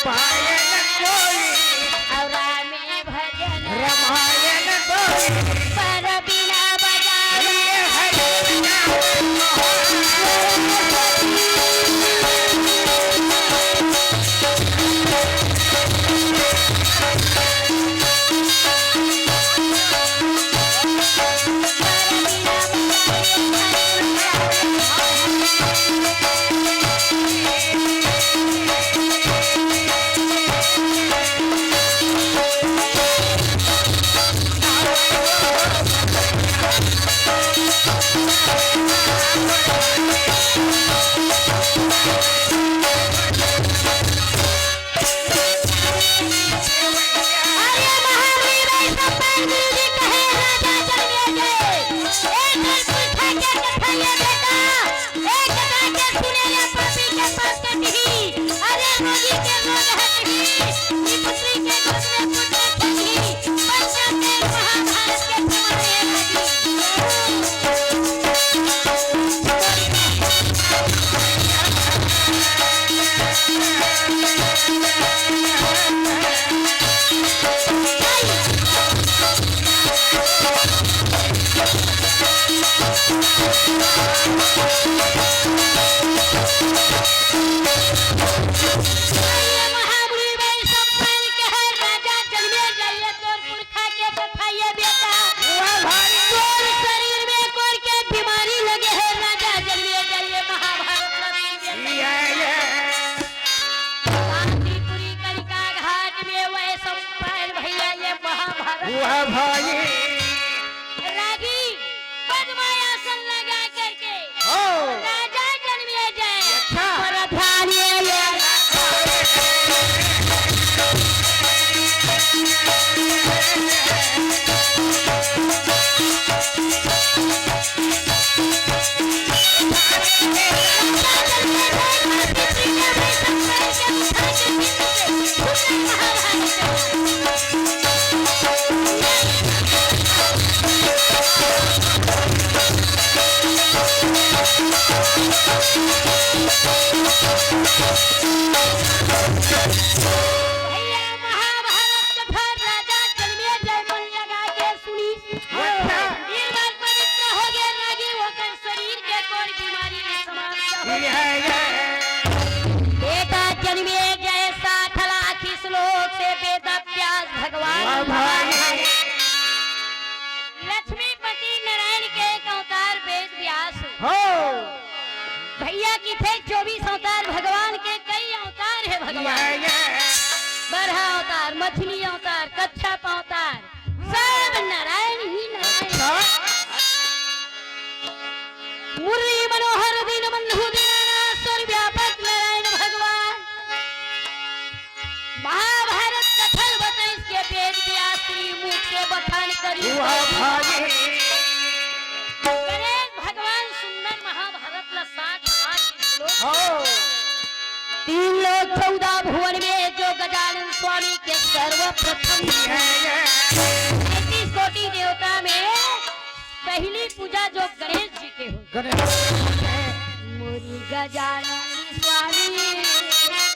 पायल कोई और में भजन रामायण कोई पर बिना बजाए बेटा जन्मे जैसा ठला की श्लोक से बेटा प्यास भगवान लक्ष्मीपति नारायण के एक अवतार वेद व्यास भैया की थे 24 अवतार भगवान के कई अवतार है भगवान बरहा अवतार मछली अवतार कच्छप अवतार सब नारायण ही नारायण मुरली मनोहर दिन बंधु दीनानाथ व्यापक नारायण भगवान महाभारत कथन बताई के वेद व्यास मुख से बखान करी भगवान सुंदर महाभारत ला 60 श्लोक 3 लोक 14 भुवन में जो गजानन स्वामी के सर्वप्रथम 33 कोटि देवता में पहली पूजा जो गणेश जी के हो मोरी गजानन स्वामी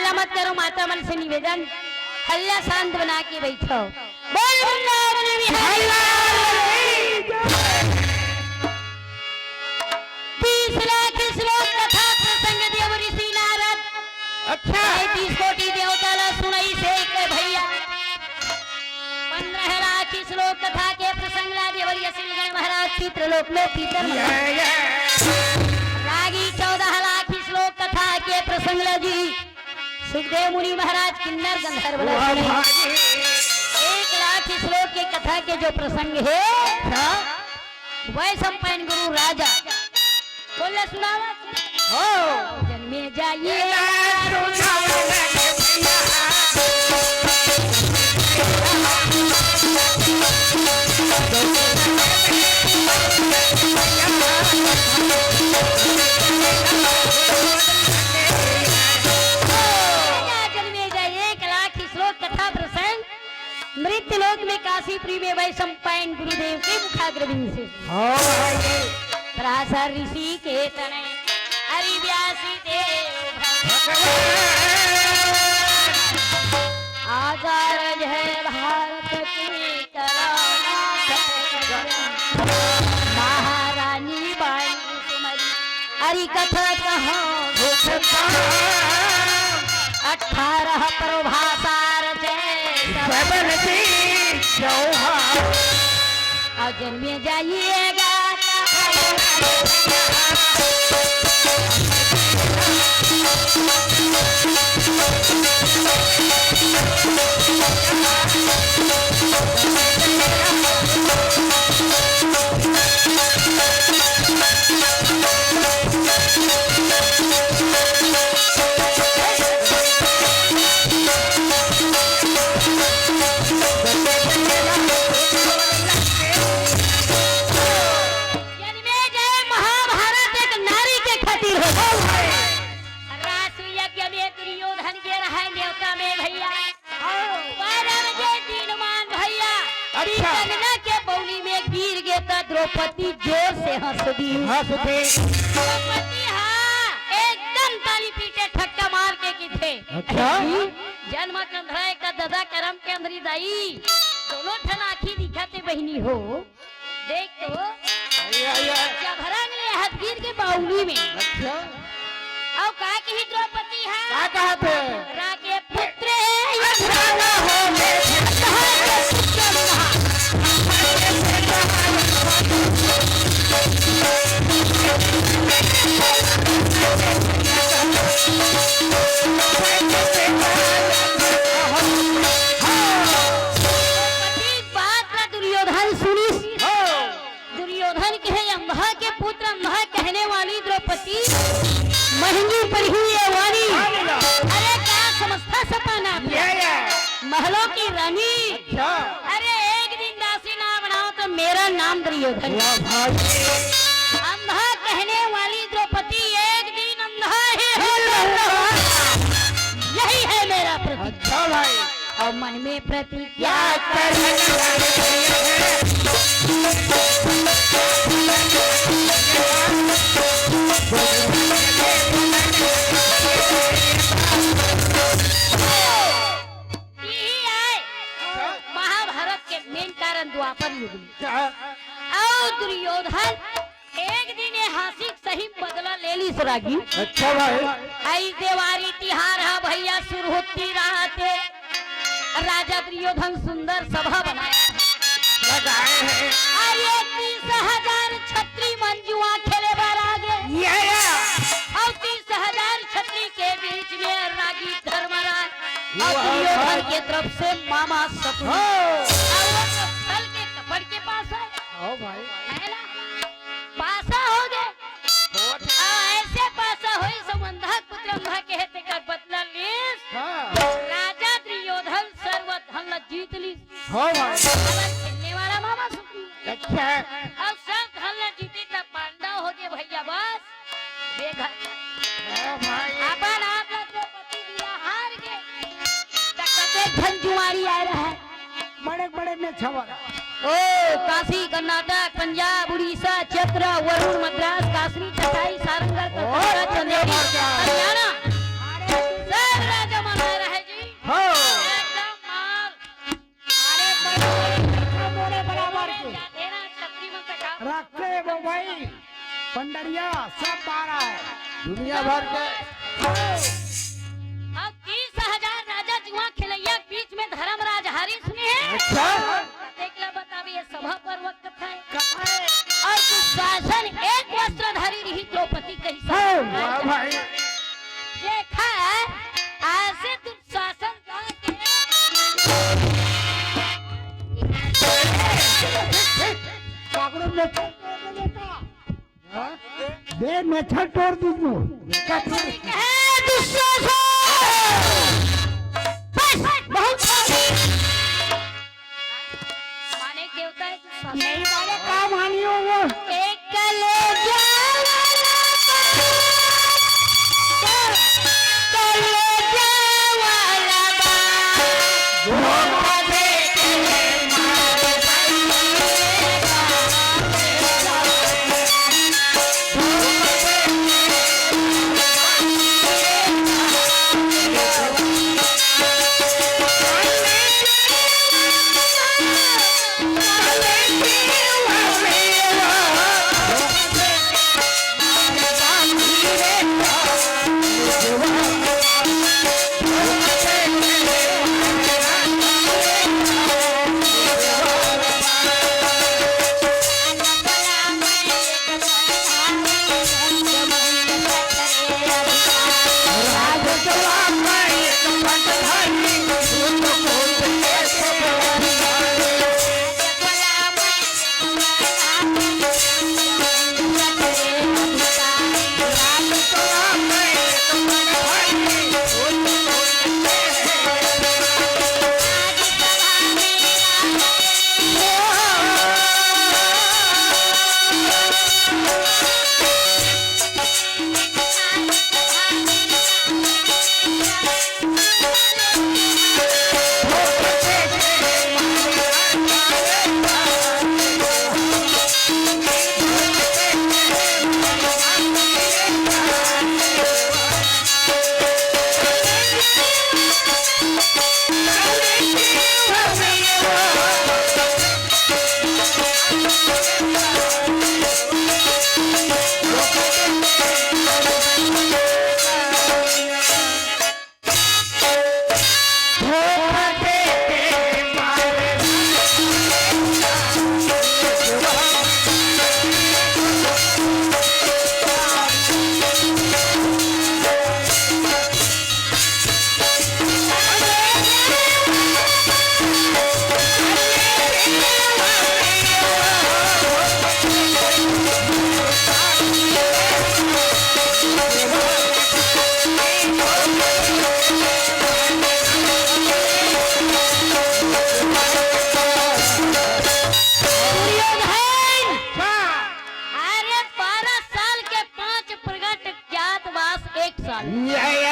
हल्ला मत करो, माता मन से निवेदन, हल्ला शांत बना के बैठो। बोल वृंदावन बिहारी लाल की। 30 लाख श्लोक कथा प्रसंग देव ऋषि नारद, अच्छा 30 कोटि देवताला सुनई से के भैया। 15 लाख श्लोक कथा के प्रसंग ला देव ऋषि गण महाराज चित्रलोक में पीतर रागी 14 लाख श्लोक कथा के प्रसंग ला जी सुखदेव मुनि महाराज किन्नर गंधर्व 1 लाख श्लोक की कथा के जो प्रसंग है वह संपन्न गुरु राजा बोले सुनावा जन्मे जाइए मृत्यु लोक में काशीपुरी में वै संपायन गुरुदेव के मुखाग्रविंद से पराशर ऋषि के तनय हरि व्यासी देव आचार्य है भारत की कराना महारानी बाई सुमरी हरि कथा कहाँ 18 प्रभासार जन्मे जाइएगा द्रौपदी जोर से हंस दी द्रौपदी एकदम ताली पीटे ठक्का मार के की थे अच्छा जन्म कंधराए का दादा करम के अंदरी दाई दोनों ठन आखी दिखाते बहनी हो देख तो क्या भरा मिले हथगीर के बाउली में अच्छा और का की द्रौपदी है क्या कहते राके पुत्र यथराना हो में महंगी पर ही ये वाणी अरे क्या समझता सपना महलों की रानी अच्छा अरे एक दिन दासी ना बनाओ तो मेरा नाम दुर्योधन अंधा कहने वाली द्रौपदी एक दिन अंधा ही हो यही है मेरा प्रतिज्ञा अच्छा भाई और मन में प्रतिज्ञा महाभारत के मेन कारण द्वापर युग में और दुर्योधन एक दिन हासिक सही बदला ले ली सुरागी अच्छा भाई आई देवारी तिहार है भैया शुरू होती रहते राजा दुर्योधन सुंदर सभा बनाया लगाए हैं अरे 30,000 छत्री मंजुआ खेले बार आगे और 30,000 छत्री के बीच में रागी धर्मराज और दुर्योधन के तरफ से मामा शकुनी स्थल के कपड़ के पास है भाई पासा हो गए ऐसे पासा हो संबंधा पुत्र कहते कर बदला लीस राजा दुर्योधन सर्वधन जीत ली खेलने वाला मामा सुखी अच्छा अब सब धन जीती तब पांडव हो गए भैया बस बेघर अपन आप लोग द्रौपदी दिया हार गए तकते धन जुआरी आ रहा है बड़े में छवरा ओ काशी कर्नाटक पंजाब उड़ीसा चतरा वरुण मद्रास काश्मीर चटाई सारंगढ़ कलकत्ता चंदेरी हरियाणा सब राजा दुनिया भर के अब 30,000 राजा जुआ खेलैया के बीच में धर्मराज हारी सुने हैं। अच्छा देख ला बताबी ये सभा पर्व कथा है और दुशासन एक वस्त्रधारी रही द्रौपदी कही वाह भाई देखा आज से दुशासन दे में छठ तोड़ दीजो माने देवता है दुशासन नहीं बाबा का मानियो वो एक कलेजा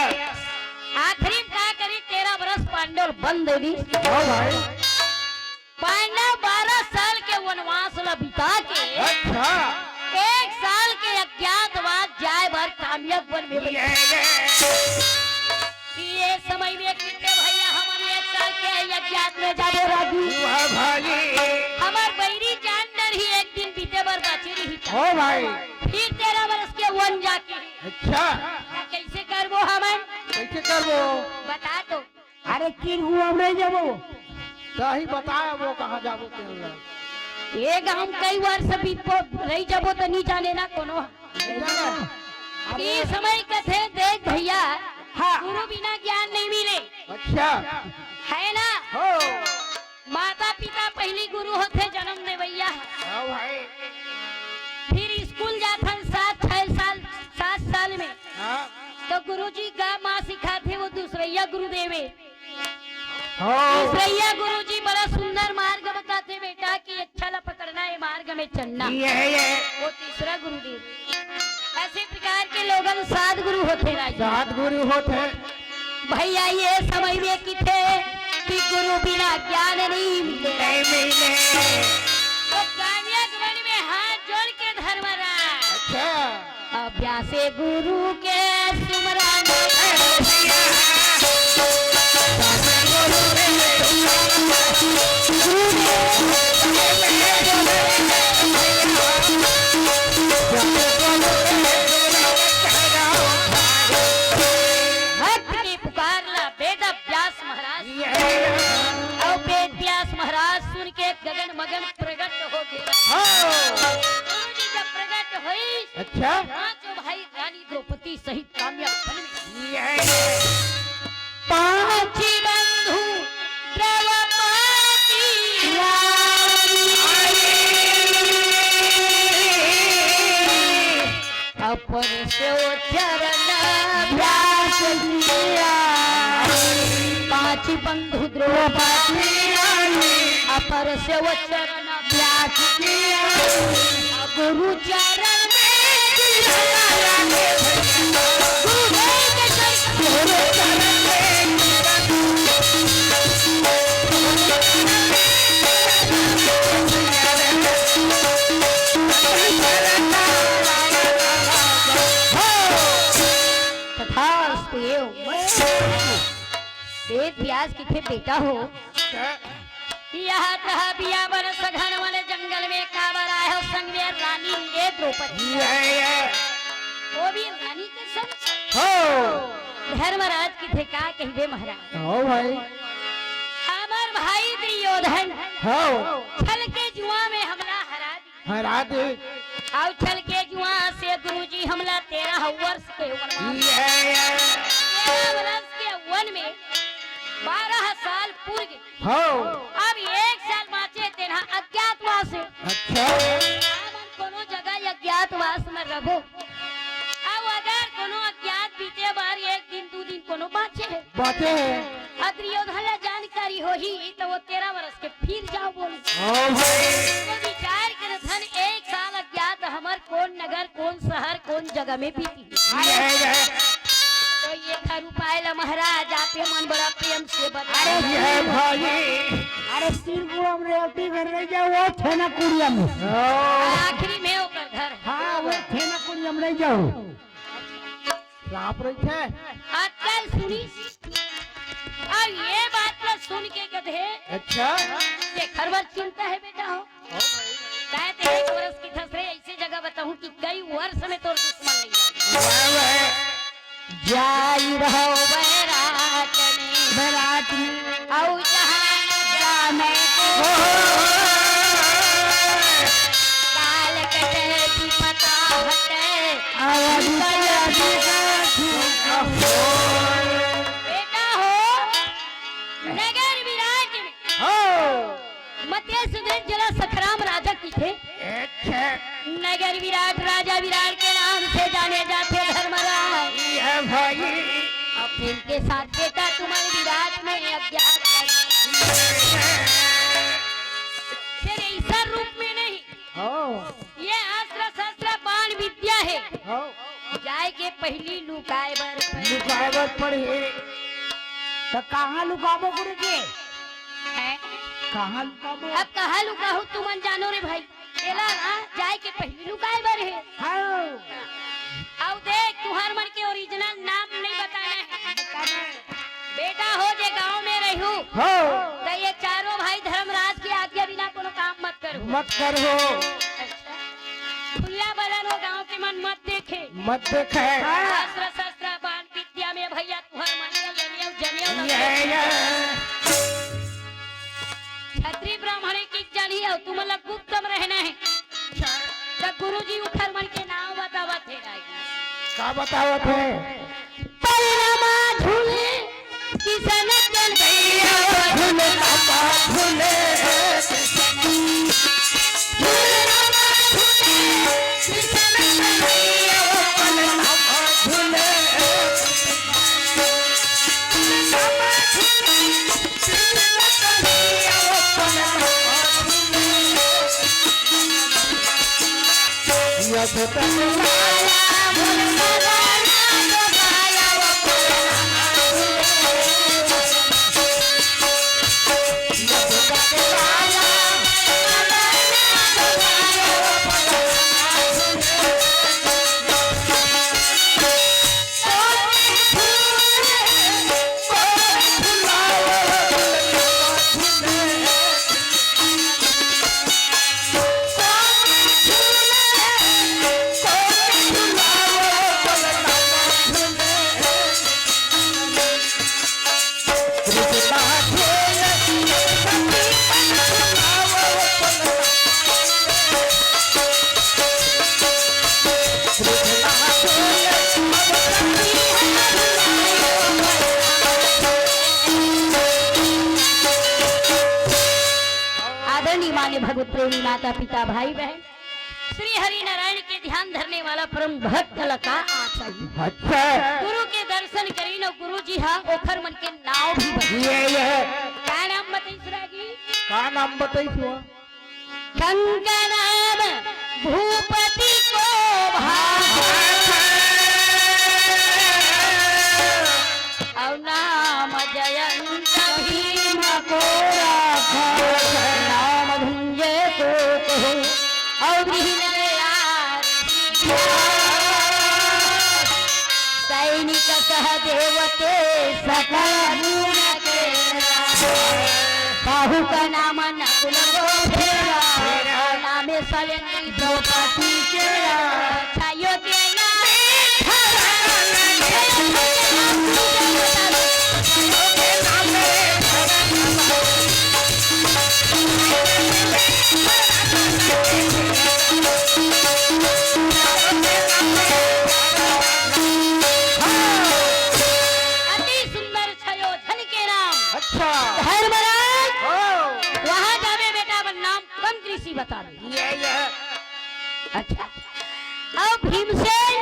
आखिरी में का करी 13 बरस पांडव बंद देली भाई पांडव 12 साल के वनवास ला बिता के अच्छा 1 साल के अज्ञातवास जाए भर कामयाब वन में बैठे। ये समय में कितने भैया हमारे 1 साल के अज्ञात में जाबो राजू वाह भाई हमार बैरी जान डर ही एक दिन बीते बर बाची रही ओ भाई फिर 13 बरस के वन जाके अच्छा कैसे करबो हमन कैसे करबो बता दो। अरे किन हुआ नहीं जाबो सही बताया वो कहाँ जाबो तेरे एक हम कई वर्ष बीतो रही जाबो तो नहीं जाने ना कोनो ये समय कथे देख भैया हाँ गुरु बिना ज्ञान नहीं मिले अच्छा है ना हो माता पिता पहली गुरु होते जन्म दे भैया हाँ भाई फिर स्कूल जाता 7 साल में हाँ तो गुरुजी का माँ सिखाते वो दूसरैया गुरुदेव है हो दूसरैया गुरुजी बड़ा सुंदर मार्ग बताते बेटा कि अच्छा ला पकड़ना है मार्ग में चलना ये वो तीसरा गुरुदेव। ऐसे प्रकार के लोगन 7 गुरु होते राजा 7 गुरु होते भैया ये समझ में कि थे कि गुरु बिना ज्ञान नहीं मिले तो कामयाब वन में हाथ जोड़ के धर्मराज अच्छा अभ्यासे गुरु के सुमरान अच्छा पांचों भाई रानी द्रौपदी सहित काम्या वन में पांच बंधु द्रौपदी अपन से चरण अभ्यास किया पांच बंधु द्रौपदी अपर से चरण अभ्यास किया गुरु चरण में गुरु चरण वेद व्यास की थे बेटा हो यहाँ रहा बियावर सघन वन जंगल में काबर आए हो संग में रानी ये द्रौपदी वो भी रानी के संग हो धर्मराज की थे का कहिबे महाराज हो भाई हमार भाई दुर्योधन हो छल के जुआ में हमला हरा दे आओ छल के जुआ से गुरुजी हमला 13 वर्ष के वनवास 13 वर्ष के वन में 12 साल पूर गए हो अब 1 साल बाँचे तेरा अज्ञातवास है अच्छा हमन कोनो जगह अज्ञातवास में रहो अब अगर कोनो अज्ञात बीते बार 1 दिन 2 दिन कोनो बाँचे है बातें हैं दुर्योधन ला जानकारी हो ही तो वो 13 वर्ष के फिर जाओ बोले ओ भाई तो विचार कर धन 1 साल अज्ञात हमार कौन नगर कौन शहर कौन जगह में बीती तो ये खर उपाय ला महाराज आपे मन बड़ा प्रेम से बता ये भाई अरे तीन गुआ में रोटी कर रही जाओ वो थे ना कुड़िया में आखिरी में ओकर घर है। हाँ वो थे ना कुड़िया में नहीं जाओ सांप रही है आजकल सुनी और ये बात ला सुन के गधे अच्छा ये खरबर चिंता है बेटा हो शायद 1 वर्ष की थसरे ऐसी जगह बताऊं कि कई वर्ष में तो दुश्मन नहीं जाए जाई रहो बैराट में आओ जहां जाने को काल कटे की पता हटे बेटा हो नगर विराट में हो मध्य सुधर जला सखराम राजा की थे अच्छा नगर विराट राजा विराट के नाम से जाने जाते धर्मराज ये भाई अब इनके साथ बेटा तुम्हारे विराट में अज्ञात फिर ऐसा रूप में नहीं हो ये अस्त्र शस्त्र बाण विद्या है हो जाए के पहली लुकाए बर मुकाबत पड़ी तो कहाँ लुकाबो गुरु जी है कहाँ लुकाबो अब कहा लुका हो तुम जानो रे भाई एला ना जाए के पहली लुकाए बर है हाँ अब देख तुहार मन के ओरिजिनल नाम नहीं बताना है बेटा हो जे गांव में रहू हो तो ये चारों भाई धर्मराज की आज्ञा बिना कोनो काम मत करो मत करो अच्छा खुला बदन हो गांव के मन मत देखे मत देखे अस्त्र शस्त्र बाण विद्या में भैया तुहर मन जनियो छत्री ब्राह्मण की जानी हो तुम लोग गुप्तम रहना है तो गुरुजी उखर मन के नाम बतावा थे का बतावत है परिणामा झूले किसन चल गैया झूले बाबा झूले परिणामा झूले किसन चल गैया झूले Oh आदरणीय भगवत प्रेमी माता पिता भाई बहन श्री हरि नारायण के ध्यान धरने वाला परम भक्त लका आचार्य अच्छा गुरु के दर्शन करी न गुरु जी हाँ ओखर मन के नाव भी बने ये क्या नाम बताई सुरागी का नाम बताई छो गंगा नाम भूपति को और नाम जयंत भीम को राखा नाम धुंजय को कहो और सैनिक सहदेवते सकल गुण के बाहु का नाम नकुल गोपेरा नामे सलेंद्री द्रौपदी के छायो तेना अच्छा धर्मराज ओ वहाँ जावे बेटा अपन नाम कम कृषि बता दे ये अच्छा अब भीमसेन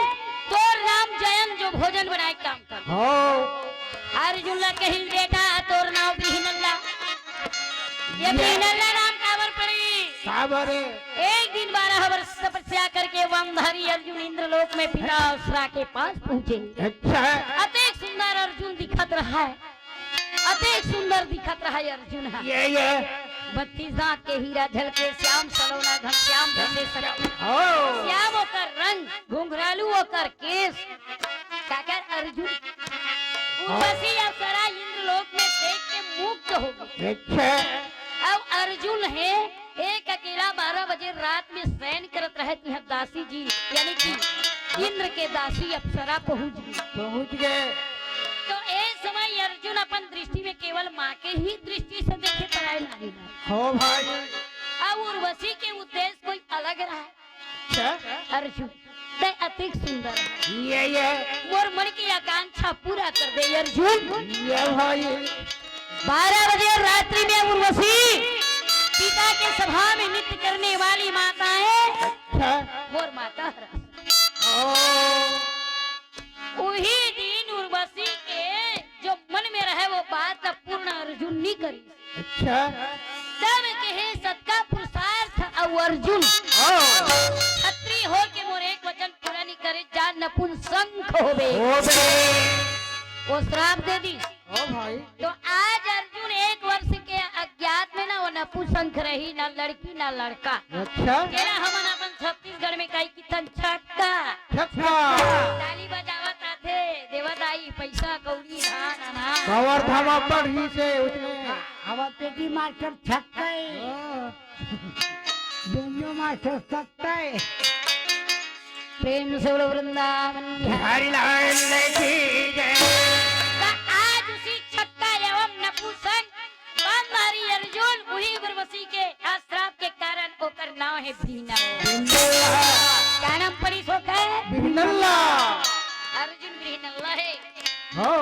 तोर नाम जयंत जो भोजन बनाए काम कर हो अर्जुन ला कहिल बेटा तोर नाम बिहनल्ला ये बिहनल्ला नाम काबर पड़ी साबरे एक दिन 12 वर्ष तपस्या करके वंधरी अर्जुन इंद्रलोक में पिता असुरा के पास पहुँचे अच्छा अतेक सुंदर अर्जुन दिखत रहा है अतेक सुंदर दिखत रहा है अर्जुन है ये 32 दांत के हीरा झलके श्याम सलोना घनश्याम जैसे सरक हो श्याम होकर रंग घुंघरालू होकर केस काकर अर्जुन उर्वशी अप्सरा इंद्रलोक में देख के मुग्ध हो गई अच्छा अब अर्जुन है एक अकेला 12 बजे रात में शयन करत रहे थे दासी जी यानी कि इंद्र के दासी अप्सरा पहुंच गए तो एक समय अर्जुन अपन दृष्टि में केवल माँ के ही दृष्टि से देखे पराए नहीं हो भाई अब उर्वशी के उद्देश्य कोई अलग रहा अच्छा अर्जुन ते अतिक सुंदर है। ये मोर मन की आकांक्षा पूरा कर दे अर्जुन ये भाई 12 बजे रात्रि में उर्वशी पिता के सभा में नृत्य करने वाली माता है अच्छा मोर माता ओ वही दिन उर्वशी के जो मन में रहे वो बात पूर्ण अर्जुन नहीं करी अच्छा तब कहे सत्का पुरुषार्थ और अर्जुन छत्री हो के मोर एक वचन पूरा नहीं करे जान नपुंसक होबे वो श्राप दे दी ओ भाई तो आज अर्जुन 1 वर्ष के अज्ञात में ना वो नपुंसक रही ना लड़की ना लड़का अच्छा केला हमन अपन छत्तीसगढ़ में कई कितन छक्का छक्का ताली बजावत आथे देवत आई पैसा कौड़ी धान अनाज कवर धामा पढ़ी से उसमें हवा पेटी मास्टर छक्का दोनों मास्टर सकता है प्रेम से बोलो वृंदावन हरि लाल की जय आज उसी छक्का एवं नपुंसक मारी अर्जुन वही उर्वशी के श्राप के कारण ओकर नाम है भीना क्या नाम पड़ी सो बिहनल्ला अर्जुन भीनल्ला है हो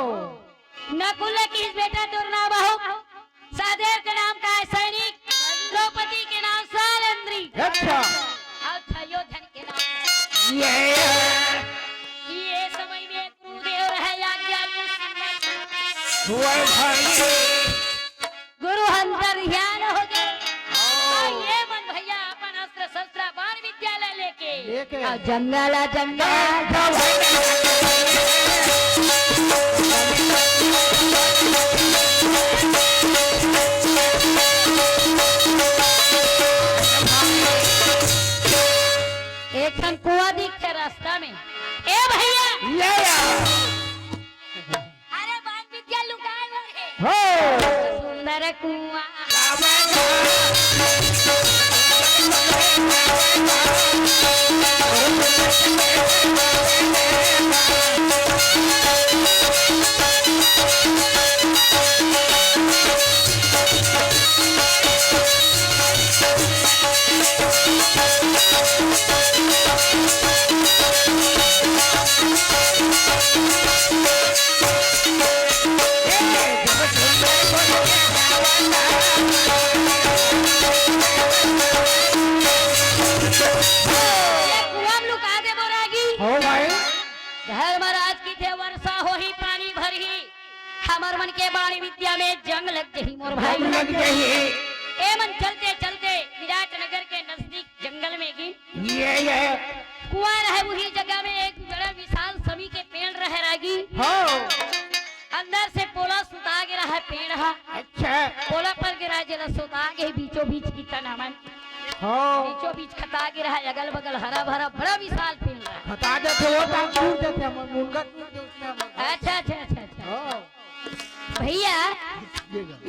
नकुल की बेटा तोर नाम हो सहदेव के नाम का है सैनिक द्रौपदी के नाम सालेंद्री अच्छा और छयोधन के नाम ये समय में गुरुदेव रहे हुआ भाई गुरु अंतर ज्ञान हो गए ये मन भैया अपन अस्त्र शस्त्र बाण विद्यालय लेके और जंगल जंगल एक ठन कुआ दिखे रास्ता में ए भैया अरे बाण विद्या लुकाए हुए हो सुंदर कुआ बाण विद्या में जंग लग गई मोर भाई लग गई एमन चलते चलते विराटनगर के नजदीक जंगल में गई ये कुआं है वही जगह में एक बड़ा विशाल समी के पेड़ रह रागी हो अंदर से पोला सुता गिरा है पेड़ है अच्छा पोला पर गिरा जरा सुता के बीचों बीच की तनामन हो बीचों बीच खता गिरा है अगल बगल हरा भरा बड़ा विशाल पेड़ रहा है बता देते हो तो टूट देते हम मुनगा टूट दे उसमें हम अच्छा अच्छा अच्छा अच्छा हो भैया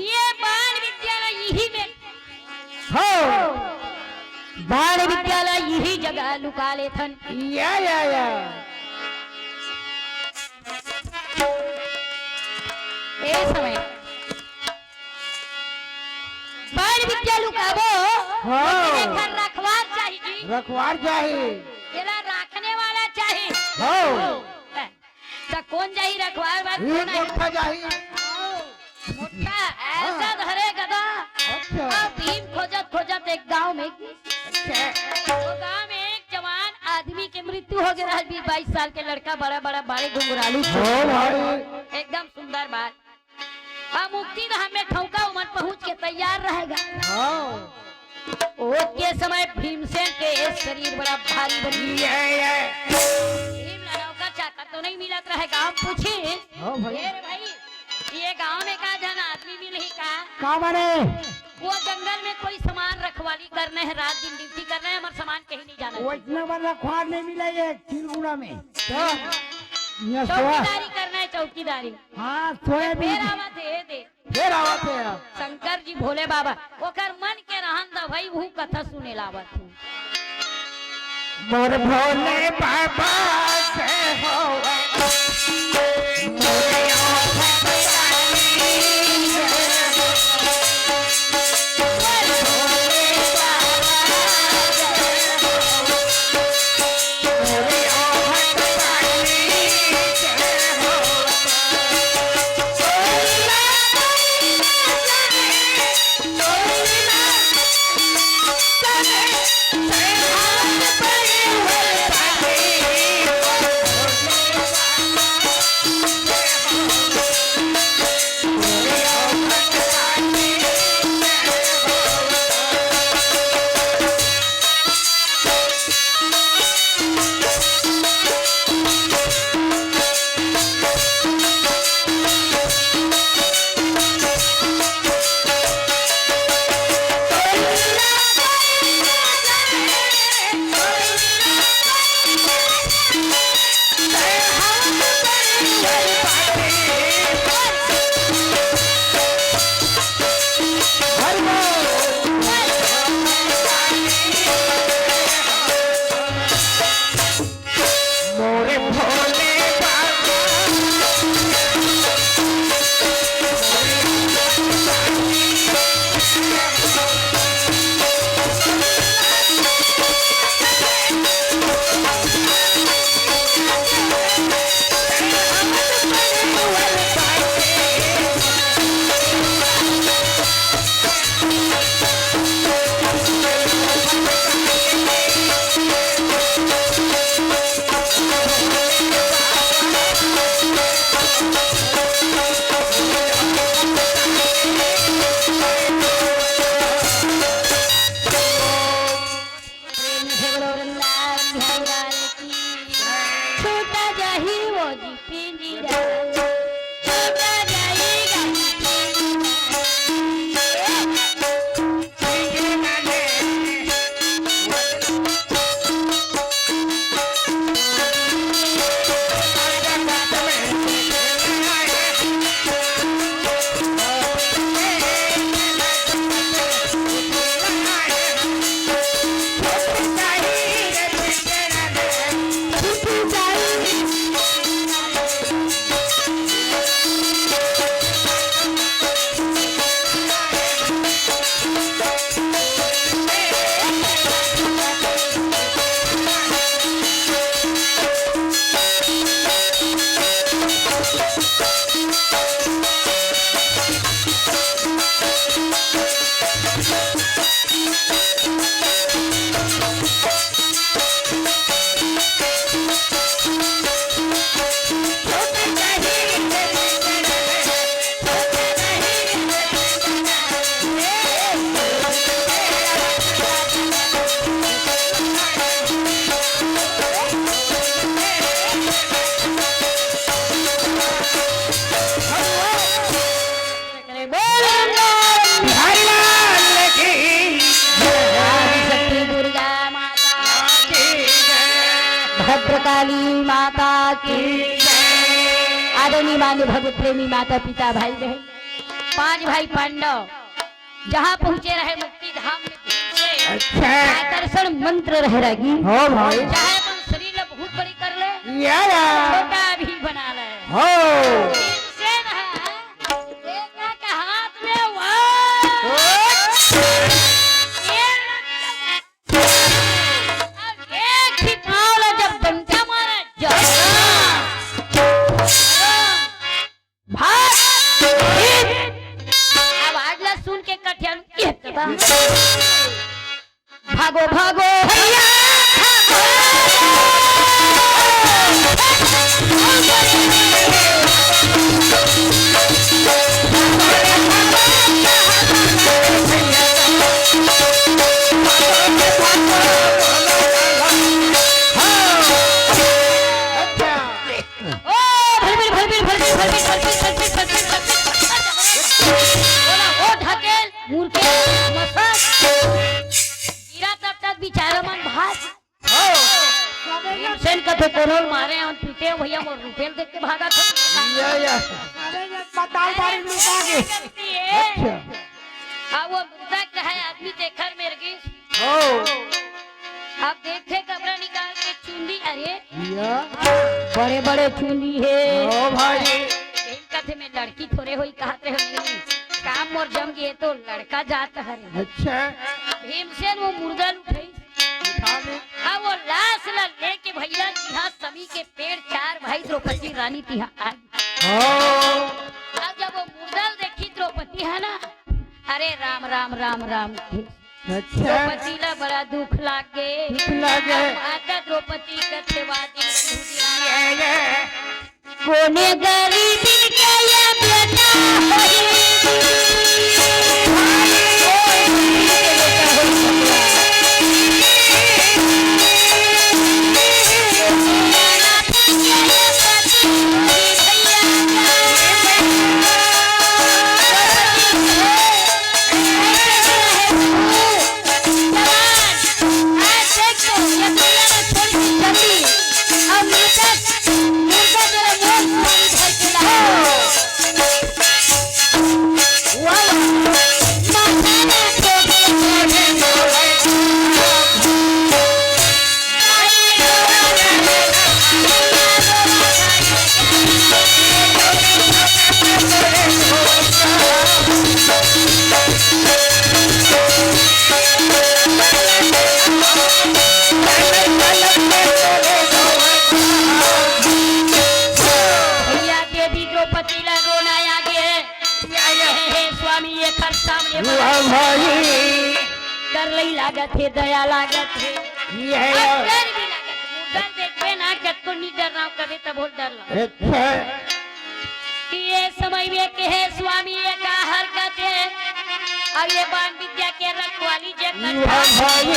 ये बाल विद्यालय यही में हो बाल विद्यालय यही जगह लुका ले थन या ए समय बाल विद्या लुकाबो हाँ। लेकिन रखवार चाहिए जी रखवार चाहिए येला रखने वाला चाहिए हो तो कौन जाही रखवार बात ये कौन है? मुट्ठा जाही मुट्ठा ऐसा धरे गदा अच्छा अब भीम खोजत खोजत एक गांव में अच्छा वो गांव में एक जवान आदमी के मृत्यु हो गया 20-22 साल के लड़का बड़ा बड़ा बाड़े घुंघरालू हो भाई एकदम सुंदर बात अब मुक्ति धाम में ठौका उमर पहुंच के तैयार रहेगा हाँ ओत के समय भीमसेन के शरीर बड़ा भारी बनी भीम लड़ाओ का चाकर तो नहीं मिलत रहेगा हम पूछे हाँ भाई ये रे भाई ये गांव में का जन आदमी मिल ही का का बने वो जंगल में कोई सामान रखवाली करने है रात दिन ड्यूटी करना है हमारा सामान कहीं नहीं जाना वो है। इतना बड़ा रखवार नहीं मिला ये चिरगुड़ा में यहाँ सोया चौकीदारी करना है चौकीदारी हाँ सोया भी फिर आवत है दे फिर आवत है आप शंकर जी भोले बाबा ओकर मन के रहन द भाई वो कथा सुने लावत हूँ मोर भोले बाबा से हो की आदरणीय मान्य भगवत प्रेमी माता पिता भाई बहन 5 भाई पांडव जहाँ पहुँचे रहे मुक्ति धाम में भीम अच्छा से आकर्षण मंत्र रह रही हो भाई चाहे अपन शरीर ला बहुत बड़ी कर ले या छोटा भी बना ले हो भीमसेन है देखा के हाथ में वाह अब एक ही पाँव ला जब डंडा मारा भाग आवाज ला सुन के कठिन भागो भागो भैया कोरोल मारे और पीटे भैया मोर रुपये देख के भागा था या बताओ बारी लुका के अच्छा हाँ वो मृतक है आदमी देखकर मेरे की हो आप देखे कपड़ा निकाल के चुंदी अरे या बड़े बड़े चुंदी है हो भाई कथे में लड़की थोड़े हुई कहते हैं काम मोर जम गए तो लड़का जाता है अच्छा भीमसेन वो मुर्दा उठाई उठा ले हाँ वो लाश ला लेके भैया तिहा सभी के पेड़ 4 भाई द्रौपदी रानी तिहा आई हो अब जब वो मुर्दा देखी द्रौपदी है ना अरे राम राम राम राम अच्छा द्रौपदी ला बड़ा दुख लागे लागे माता द्रौपदी कथे वादी या कोने गरीबी के ये बेटा डर लई लागत है दया लागत है डर भी लागत मुर्दा देखबे ना कतको नी डर ना कबे तब बहुत डर लगे अच्छा ये समय में के है स्वामी ये का हरकत है और ये बाण विद्या के रखवाली जे करता भाई ये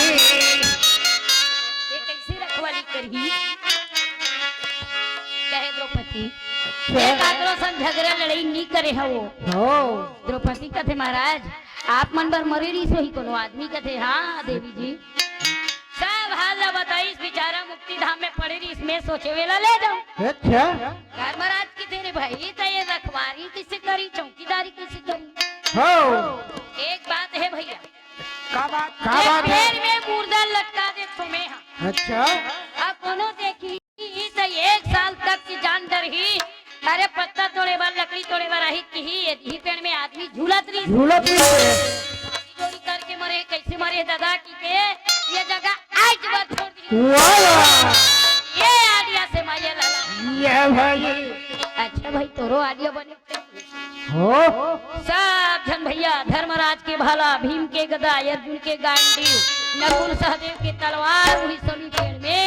कैसे रखवाली करही कहे द्रौपदी एक आदरो संग झगड़ा लड़ाई नहीं करे है वो हो द्रौपदी कथे महाराज आप मन बर मरे रही सो ही कोनो आदमी कथे हाँ देवी जी सब हाल ला बताई इस बेचारा मुक्ति धाम में पड़े रही इसमें सोचे वेला ले जाओ अच्छा धर्मराज की तेरे भाई तो ये रखवारी किसे करी चौकीदारी किसे करी हो एक बात है भैया का बात ये है पैर में मुर्दा लटका दे तुम्हें हाँ अच्छा अब कोनो देखी तो 1 साल तक की जान डर ही अरे पत्ता तोड़े बार लकड़ी तोड़े बार रही की ही पेड़ में आदमी झूलत रही झूलत रही चोरी करके मरे कैसे मरे दादा की के ये जगह आज बात छोड़ दी वाह ये आदिया से माया लाला ये भाई अच्छा भाई तोरो आदिया बने हो सब जन भैया धर्मराज के भाला भीम के गदा अर्जुन के गांडी नकुल सहदेव के तलवार वही सभी पेड़ में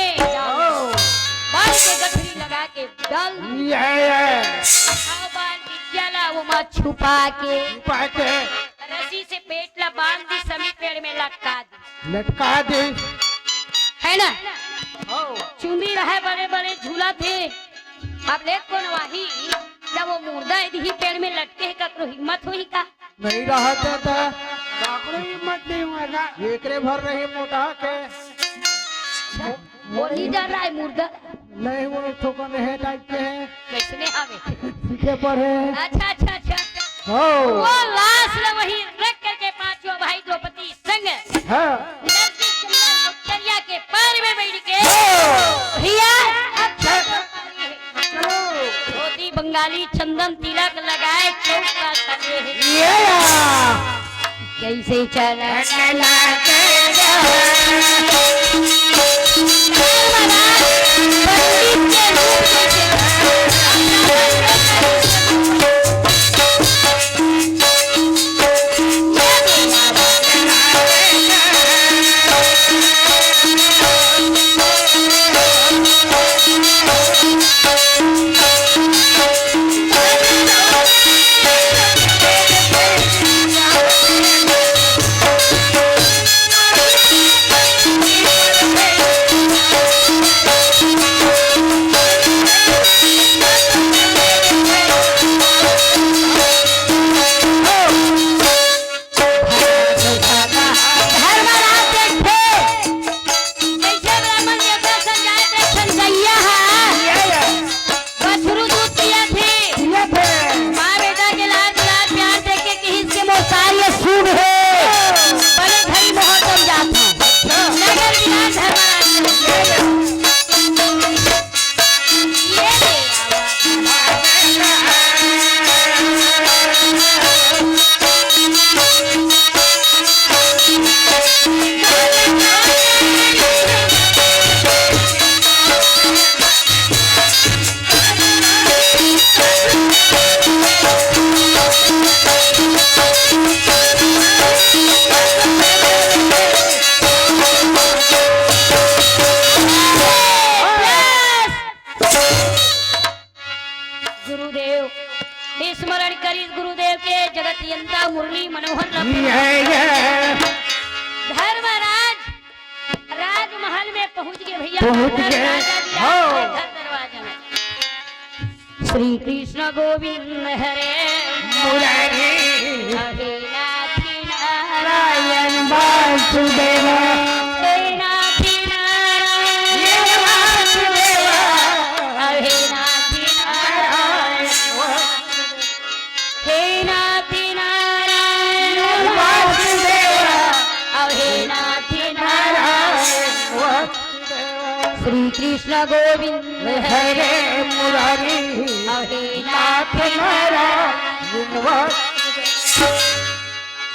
बाल के गठरी लगा के डल बाल विद्याला वो माँ छुपा के पाके रस्सी से पेट ला बांध दी सभी पेड़ में लटका दे है ना हो चुंदी रहे बड़े बड़े झूला थे अब लेट को नवाही जब वो मुर्दा ही पेड़ में लटके है ककरो हिम्मत हुई का नहीं रहा था काकड़ो हिम्मत नहीं होगा एकरे भर रही मोटा के वो नहीं डर रहा है मुर्दा नहीं वो ठोकर है टाइप के है कैसने आवे सीखे पढ़े अच्छा अच्छा अच्छा अच्छा। हो वो लाश ल वही रख करके पांचों भाई द्रौपदी संग हाँ नजदीक जंगल उत्तरिया के पार में बैठ के भैया धोती बंगाली चंदन तिलक लगाए चौका चले ये कैसे चला स्मरण करी गुरुदेव के जगत यंता मुरली मनोहर धर्मराज राजमहल में पहुंच गए भैया दरवाजा में श्री कृष्ण गोविंद हरे मुरारी हरे नाथी नारायण वासुदेव हरे नाथी नारायण वासुदेव हरे नाथी नारायण हे नाथी नारायण वासुदेव हरे नाथी नारायण श्री कृष्ण गोविंद हरे मुरारी हरे नाथी नारायण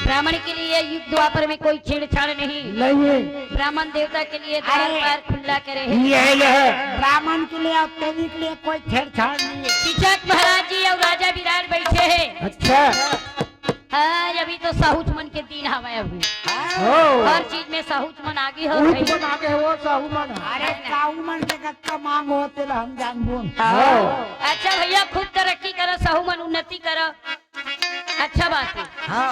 ब्राह्मण के लिए युग द्वापर में कोई छेड़छाड़ नहीं नहीं ब्राह्मण देवता के लिए द्वार द्वार खुला करे ब्राह्मण के लिए और तेजी के लिए कोई छेड़छाड़ नहीं है। शिक्षक महाराज जी और राजा विराट बैठे हैं। अच्छा हाँ अभी तो साहूचमन के दिन हमें अभी हो हर चीज में साहूचमन आगे हो उठ बना के हो साहुमन अरे साहुमन के कच्चा मांग होते हम जानबो अच्छा भैया खूब तरक्की करो साहूमन उन्नति करो अच्छा बात है हाँ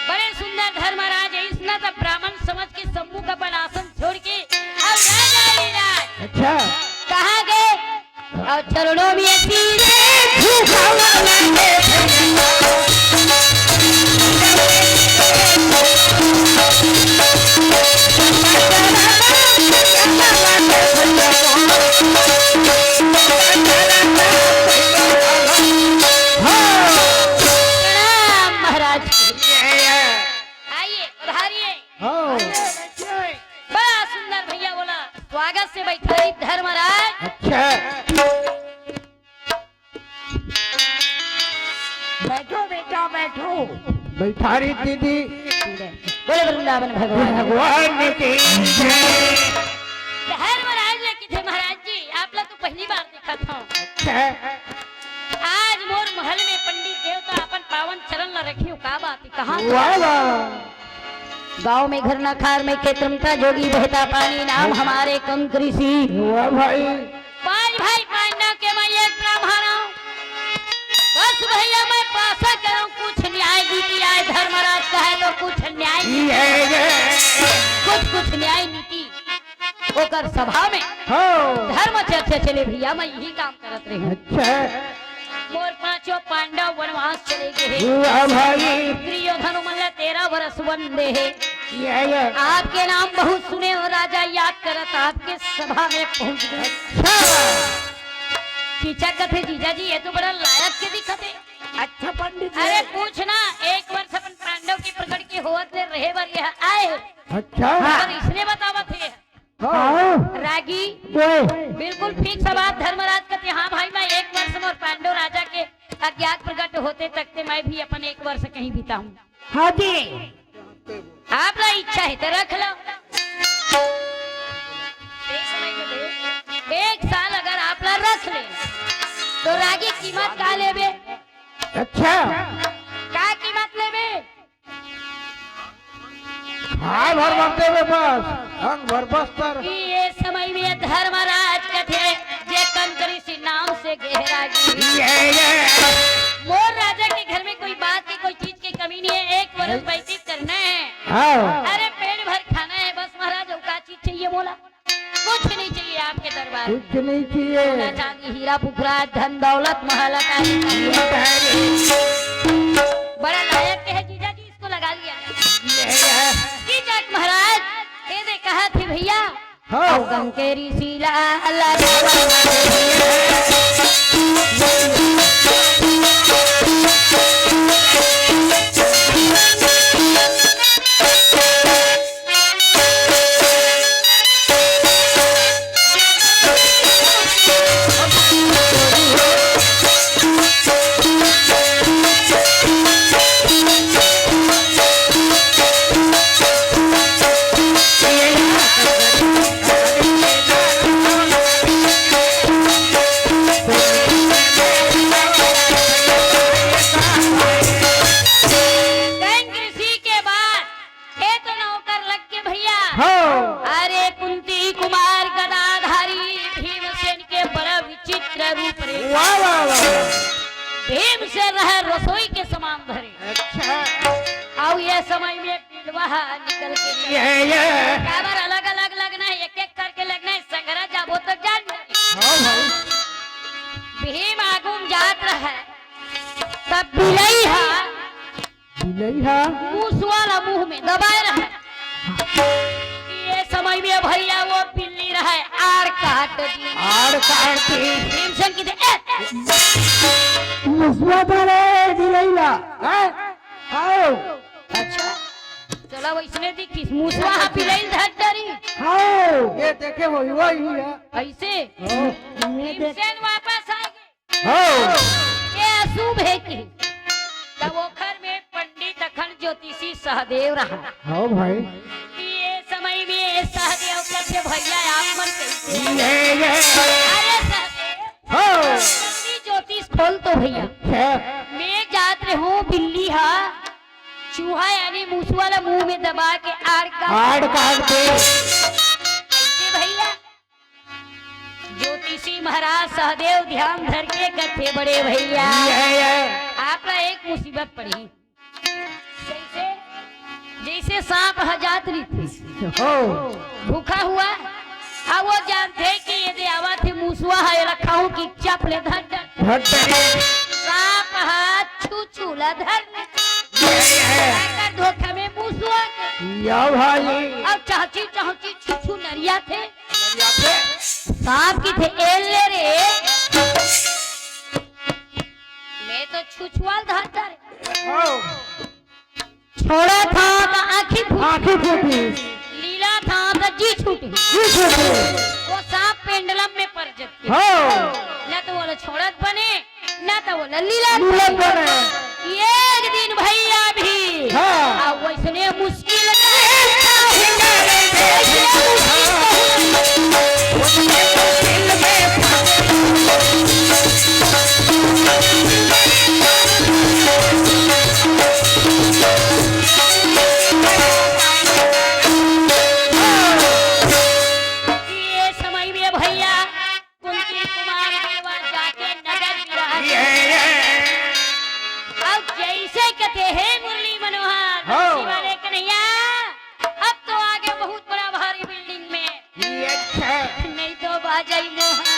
बड़े सुंदर धर्मराज है इसने तो ब्राह्मण समझ के सम्मुख अपन आसन छोड़ के अब राजा विराट अच्छा कहाँ गए और चरणों में सीधे प्रणाम महाराज आइए उधारिए बड़ा सुंदर भैया बोला स्वागत से बैठे धर्मराज अच्छा बैठो बेटा बैठो बैठारी दीदी बोले वृंदावन भगवान भगवान की धर्मराज ने किथे महाराज जी आप लोग तो पहली बार देखा था अच्छा आज मोर महल में पंडित देवता अपन पावन चरण ल रखियो का बात है कहाँ वाह वाह गांव में घर न खार में खेतमता जोगी बहता पानी नाम हमारे कंक ऋषि वाह भाई पांच भाई पांच नाव के मैं एक ब्राह्मण हूँ बस भैया मैं पासा करूँ कुछ न्याय नीति आए धर्मराज कहे तो कुछ न्याय कुछ न्याय नीति होकर सभा में हो धर्म चर्चा चले भैया मैं यही काम करत रही हूँ अच्छा मोर पांचों पांडव वनवास चले गए वाह भाई दुर्योधन मल्ल 13 वर्ष वन दे ये आपके नाम बहुत सुने हो राजा, याद करत आपके सभा में पहुंच गए। चीचा कथे जीजा जी ये तो बड़ा लायक के दिखते। अच्छा पंडित अरे पूछना, एक वर्ष अपन पांडव की प्रकट के होवत ले रहे बर यह आए, अच्छा पर इसने बतावा थे हाँ रागी कोई बिल्कुल फिक्स बात। धर्मराज कहते हाँ भाई मैं एक वर्ष में और पांडव राजा के अज्ञात प्रकट होते तक ते मैं भी अपन एक वर्ष कहीं बिताऊं। हाँ जी आप ला इच्छा है तो रख लो। एक साल अगर आप ला रख ले तो रागी कीमत का लेबे? अच्छा का कीमत लेबे? हाँ भर बनते में बस अंग भर बस्तर। कि ये समय में धर्मराज कथे जे कंकरी सी नाम से गहरागी। मोर राजा के घर में कोई बात की कोई चीज की कमी नहीं है, एक वर्ष व्यतीत करना है। हाँ अरे पेट भर खाना है बस महाराज, और का चीज चाहिए बोला? कुछ नहीं चाहिए आपके दरबार में। कुछ नहीं चाहिए सोना चांदी हीरा पुखरा धन दौलत महल अटारी। बड़ा लायक के है जीजा जी, इसको लगा लिया जाए। जीजा महाराज ये दे कहा थे भैया हाँ गम के ऋषिला अरे कुंती कुमार गदाधारी भीमसेन के बड़ा विचित्र रूप रे। वाह वाह वाह भीमसेन रहे रसोई के समान धरे। अच्छा और ये समय में पिलवा निकल के ये काबर अलग अलग लगना है, एक एक करके लगना है। संगरा जाबो तो जान जाई। हाँ भाई भीम आगुम जात रहा तब बिलई हा बिलई हा मूस वाला मुंह में दबाए रहा। ये समय में भैया वो पिल्ली रहा आर काट दी। आड़ काटती भीमसेन की मुसवा तारे बिलई ला हाँ अच्छा चलो वैसने दिखी मूसवा हा पिलई धर डरी हाँ ये देखे वही है। ऐसे ये देख भीमसेन वापस आ गए। हाँ ये अशुभ है कि तब ओखर में पंडित अखंड ज्योतिषी सहदेव रहा। हाँ भाई ये समय में सहदेव कहते भैया आप मन कैसे? ये अरे सहदेव हाँ जल्दी ज्योतिष खोल तो भैया। मैं जात रही हूँ बिल्ली हा चूहा यानी मूस वाला मुंह में दबा के आड़ काटते ऐसे भैया ज्योतिषी महाराज सहदेव ध्यान धर के करते बड़े भैया। आपका एक मुसीबत पड़ी जैसे जैसे सांप हजातरी थी भूखा हुआ। अब वो जानते हैं कि यदि आवा थे मूसवा है रखा हूँ कि चप ले धर सांप हाथ छू छू ला धर धोखा में मूसवा या भाई अब चाची चाची छुछू नरिया थे सांप की थे एले रे मैं तो छुछुआल धाता रे छोड़ा था तो आँखी फूटी लीला था तो जी छूटी। वो सांप पेंडलम में पड़ जाती न तो वो छोड़त बने न तो वो लीला बने। एक दिन भैया भी हाँ। अब वैसने मुश्किल ये समय में भैया कुंती कुमार देवा जाके नगर विराज। अब जैसे कहते हैं मुरली मनोहर हाँ। शिव वाले कन्हैया अब तो आगे बहुत बड़ा भारी बिल्डिंग में नहीं तो बाजाई मोहन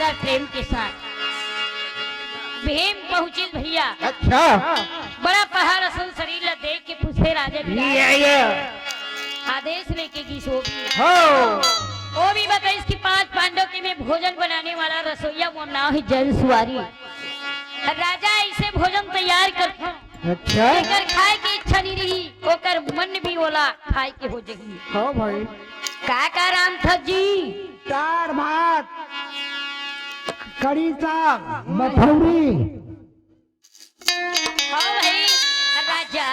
सुंदर प्रेम के साथ भीम पहुंची भैया। अच्छा बड़ा पहाड़ असल शरीर ला देख के पूछे राजा विराट आदेश लेके की सो वो भी बताइए इसकी 5 पांडव के में भोजन बनाने वाला रसोईया वो नाम है जल सुवारी। राजा इसे भोजन तैयार करता अच्छा लेकर खाए की इच्छा नहीं रही ओकर मन भी बोला खाए के हो जगी। हाँ भाई का राम था जी दाल भात कड़ी साग मठौरी। हाँ भाई राजा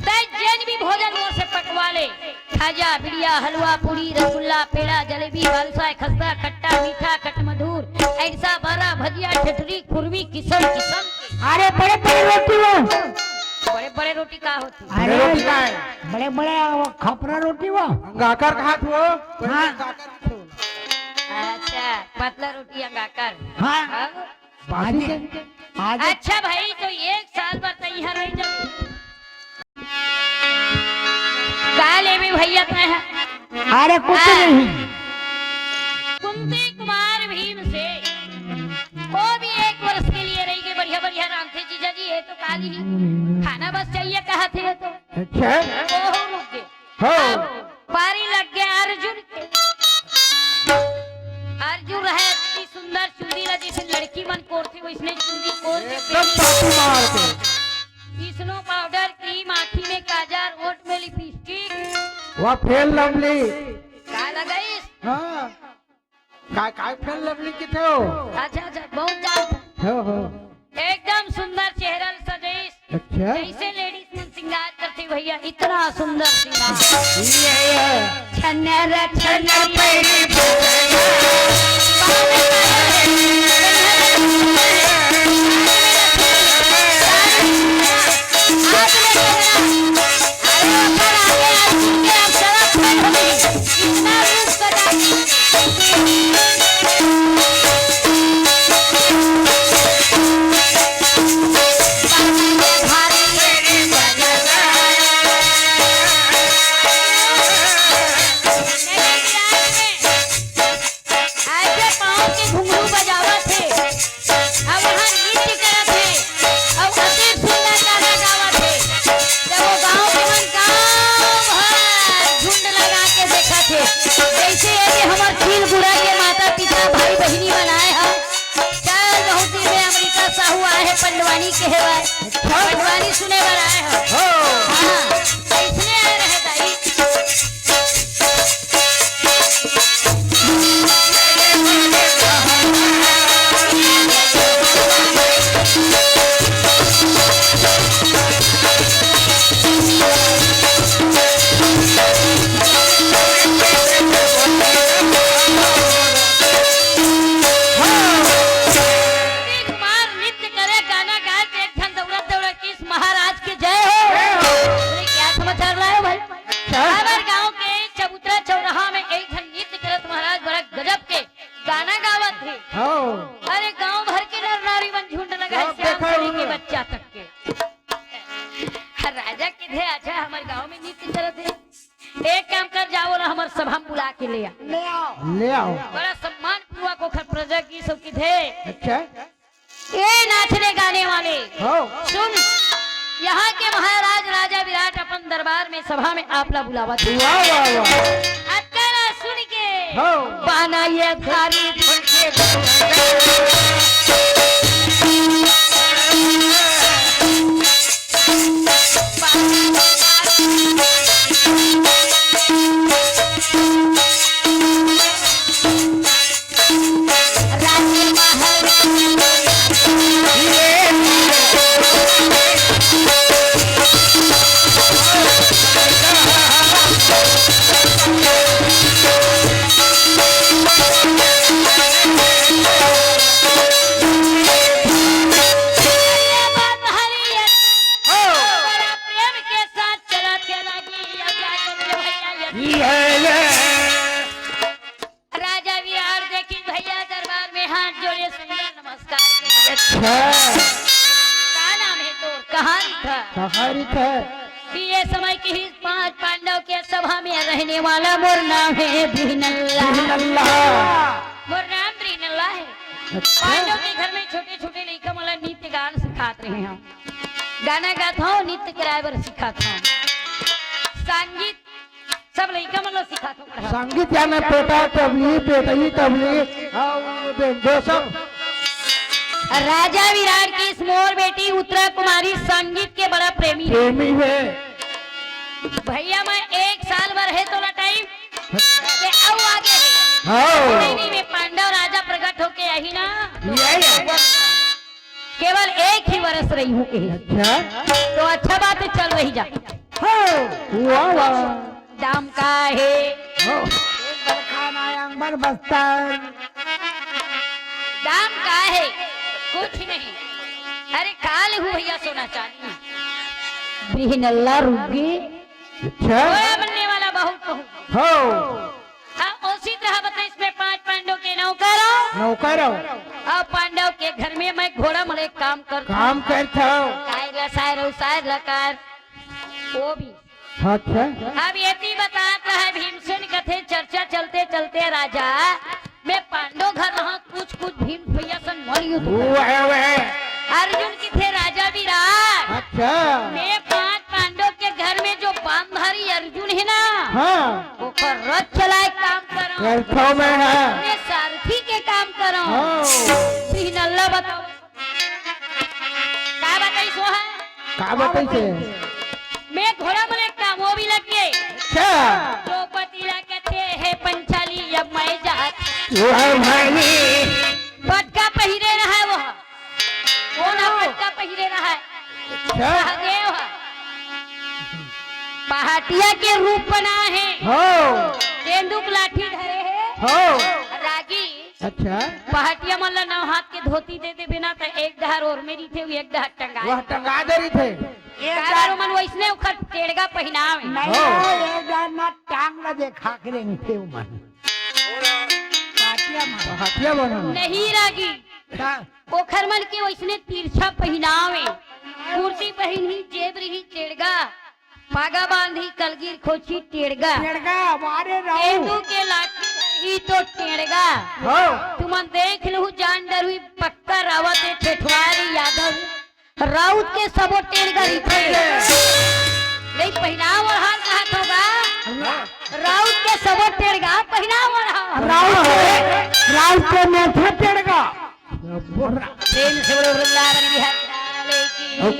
जैन भी भोजन वो से पकवा ले खाजा बिड़िया हलवा पूरी रसगुल्ला पेड़ा जलेबी बालूशाही खस्ता खट्टा मीठा खट मधुर ऐसा बारा भजिया ठठरी खुरवी किस्म किस्म। अरे बड़े बड़े रोटी वो बड़े बड़े रोटी का होती अरे रोटी का है? बड़े बड़े खपरा रोटी वो गाकर कहा वो हाँ। अच्छा पतला रोटी अंगाकर। हाँ हाँ? आज अच्छा भाई तो 1 साल बाद तैयार रह जाओ काले में भैया है। अरे कुछ नहीं कुंती कुमार भीम से वो भी 1 वर्ष के लिए रही गई बढ़िया बढ़िया राम थे जीजा जी ये तो काली ही खाना बस चाहिए कहा थे तो अच्छा वो रुक गए। हाँ। अब पारी लग गया अर्जुन के। अर्जुन है इतनी सुंदर चूड़ी ला जैसे लड़की मन कोरती वैसने चूड़ी कोर के एकदम चाकू मार के स्नो पाउडर क्रीम आँखी में काजल ओठ में लिपस्टिक वह फेल लवली का लगाई। हाँ काय फेल लवली की थे हो अच्छा अच्छा बहुत ज्यादा हो एकदम सुंदर चेहरा सजाइश अच्छा जैसे लेडीज में श्रृंगार करती भैया इतना सुंदर श्रृंगार छन्नर छन्नर पंडवानी के है पंडवानी सुने वाला है। हाँ इसने आए रहे दाई ले आओ बड़ा सम्मान पूर्वक होकर प्रजा की सबकी थे। अच्छा ये नाचने गाने वाले हो सुन यहाँ के महाराज राजा विराट अपन दरबार में सभा में आपला बुलावा थे। वाह वाह वाह अक्कला सुन के हो पाना ये थारी ये समय की ही 5 पांडव के सभा में रहने वाला मोर नाम है ब्रीनल्ला। मोर नाम ब्रीनल्ला है। पांडव के घर में छोटे छोटे लड़का मला नृत्य गान सिखाते रहे हम। गाना गाता हूँ, नृत्य कराए सिखाता हूँ, संगीत सब लड़का मतलब सिखाता हूँ। संगीत या में पेटा तबली पेटई तबली जो सब। राजा विराट की इस मोर बेटी उत्तरा कुमारी संगीत के बड़ा प्रेमी है। भैया मैं 1 साल भर है तो टाइम आगे हाँ में पांडव राजा प्रकट होके यही ना ये केवल 1 ही वर्ष रही हूँ अच्छा तो अच्छा बात है, चल रही जा। वाह वाह दाम का है बरखाना अंबर बस्तर दाम का है कुछ नहीं। अरे काल हूँ भैया सोना चांदी बिहीन अल्लाह रुगी अच्छा बनने वाला बहुत हो हाँ उसी तरह बता इसमें 5 पांडव के नौकर और पांडव के घर में मैं घोड़ा मले काम करता सायर लकार वो भी। अच्छा अब ये बताता है भीमसेन कथे चर्चा चलते चलते राजा मैं पांडव घर रहा कुछ भीम भैया सन अर्जुन की थे राजा विराट। अच्छा मैं 5 पांडव के घर में जो बामधारी अर्जुन है ना हाँ वो रथ चलाए काम करो में है मैं सारथी के काम करो अल्लाह बताओ क्या बताई सो है का बताइए मैं घोड़ा बने काम वो भी लग गए। अच्छा द्रौपदी ला कहते हैं पंचाली अब मैं जात वो है भाई पटका पहिरे रहा है वो ना पटका पहिरे रहा है सहदेव है। पहाटिया के रूप बना है हो तेंदुक लाठी धरे है हो रागी अच्छा पहाटिया मतलब 9 हाथ के धोती दे दे बिना तो एक धार और मेरी थे एक धार टंगा वह टंगा दे रही थे मन वैसने उखर टेड़गा पहनावे ना टांग न देखा करेंगे थे मन हटिया बना नहीं रागी ओखर मन के वैसने तिरछा पहनावे कुर्ती पहनी जेब रही टेड़गा पागा बांधी कलगीर खोची टेड़गा केंदू के लाठी तो टेड़गा तुम देख लू जान डर हुई पक्का रावत ठेठवारी यादव राउत के सबो टेड़गा नहीं पहनाव और हाथ हाथ होगा राउत के सबो टेड़गा पहनाव और राउत के मेथे टेड़गा प्रेम से बोलो वृंदावन बिहार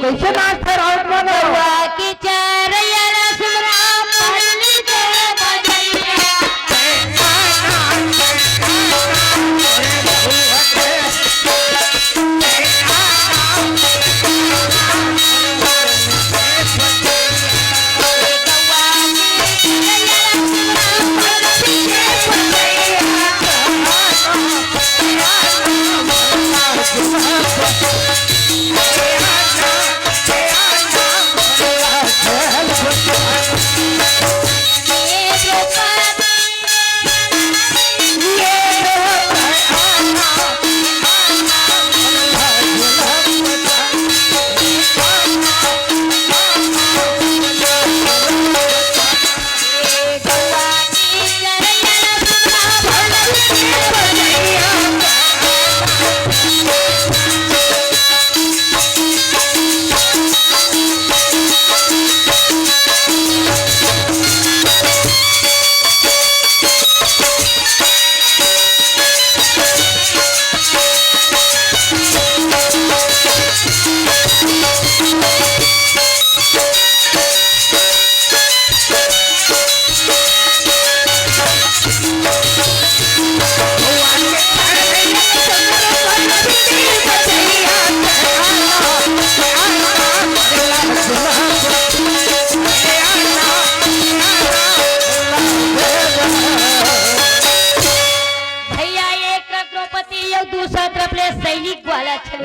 कैसे नाचते राउत बना की चरैया रसमराम मुरली के बजैया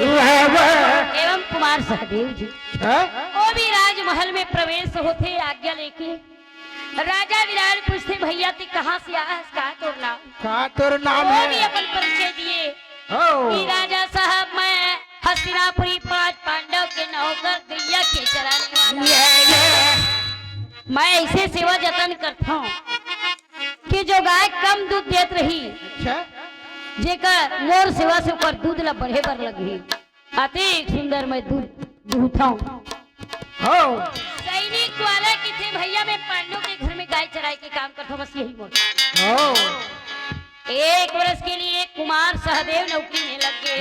एवं कुमार सहदेव जी वो भी राजमहल में प्रवेश होते आज्ञा लेके राजा विराट पूछते भैया तू कहाँ से आया का तोर नाम है वो भी अपन परिचय दिए कि राजा साहब मैं हस्तिनापुरी 5 पांडव के नौकर गैया के चराने वाला मैं ऐसे सेवा जतन करता हूँ कि जो गाय कम दूध देत रही जेकर मोर सेवा से ऊपर दूध ला बढ़े बर लगी अति सुंदर मैं दूध दूहता हूँ। हो सैनिक वाला किथे भैया मैं पांडव के घर में गाय चराई के काम करता हूँ, बस यही बोल। हो 1 वर्ष के लिए कुमार सहदेव नौकरी में लग गए।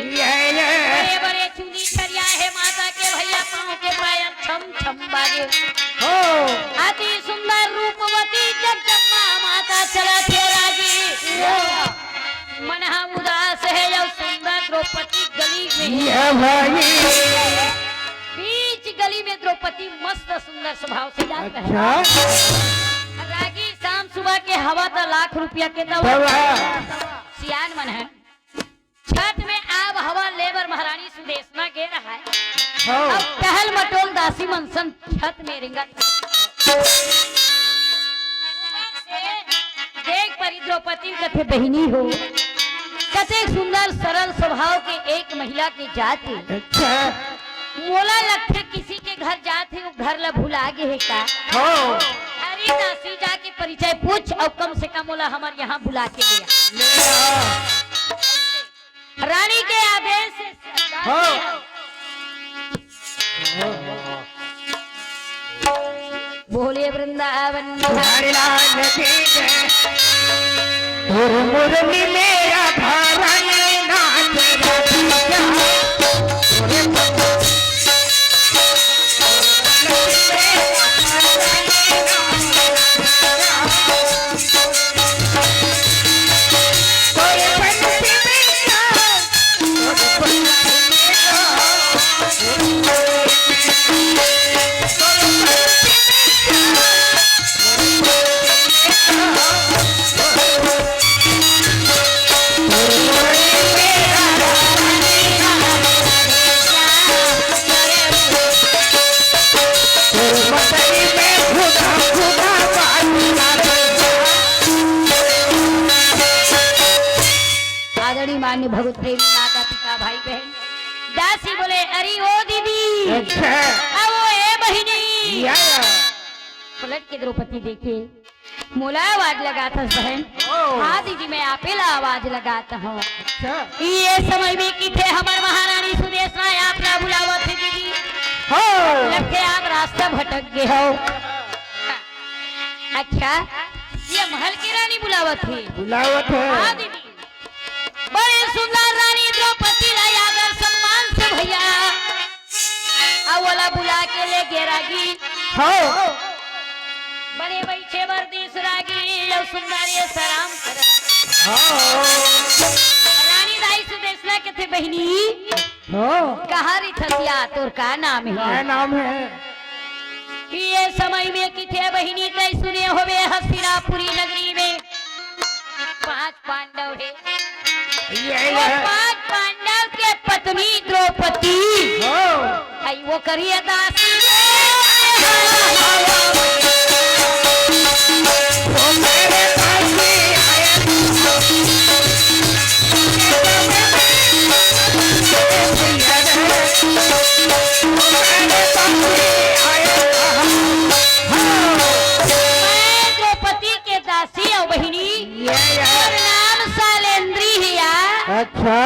बड़े बड़े चूड़ी छरिया है माता के भैया पाँव के पायल छम छम बाजे। हो अति सुंदर रूपवती जगदम्बा माता चलत है राजी। मनहा उदास है यह सुंदर द्रौपदी गली में बीच गली में द्रौपदी मस्त सुंदर स्वभाव से जाता है। अच्छा रागी शाम सुबह के हवा तो लाख रुपया के तो सियान मन है। छत में आब हवा लेबर महारानी सुदेशना गे रहा है। हो अब टहल मटोल दासी मनसन छत में रिंगत देख परी द्रौपदी कथे बहिनी हो कथे सुंदर सरल स्वभाव के एक महिला के जाते। अच्छा मोला लगते किसी के घर जाते वो घर ला भुला गे है का। हो अरे दासी जाके परिचय पूछ और कम से कम मोला हमारे यहाँ बुला के ले आ। रानी के आदेश से हो बोले वृंदावन हरि लाल की जय। मुरली मेरा घरन नाच रतिया मान्य भगवत प्रेमी माता पिता भाई बहन दासी बोले अरे ओ दीदी अच्छा आओ ए बहिनी। या पलट के द्रौपदी देखे मोला आवाज लगाता बहन। ओ। हाँ दीदी मैं आपे ला आवाज लगाता हूँ। अच्छा ये समय में की थे हमार महारानी सुदेशना आप ला बुलावत थे दीदी। हो लगते आप रास्ता भटक गए हो। अच्छा ये महल की रानी बुलावत थी। बुलावत है हाँ दीदी बड़े सुंदर रानी द्रौपदी लाई आदर सम्मान से भैया अवला बुला के ले गेरागी। हो बड़े बैठे वर्दी सुरागी और सुंदर ये सलाम कर। हो रानी दाई सुदेशना के थे बहनी हो कहा रिठसिया तोर का नाम क्या है। नाम है ये समय में की थे बहनी तय सुने होवे हस्तिनापुरी नगरी में 5 पांडव है। वो 5 पांडव के पत्नी द्रौपदी हो आई वो करिए दासी वो मेरे पास ही आया मैं द्रौपदी के दासी और बहिनी और नाम सालेंद्री है यार। अच्छा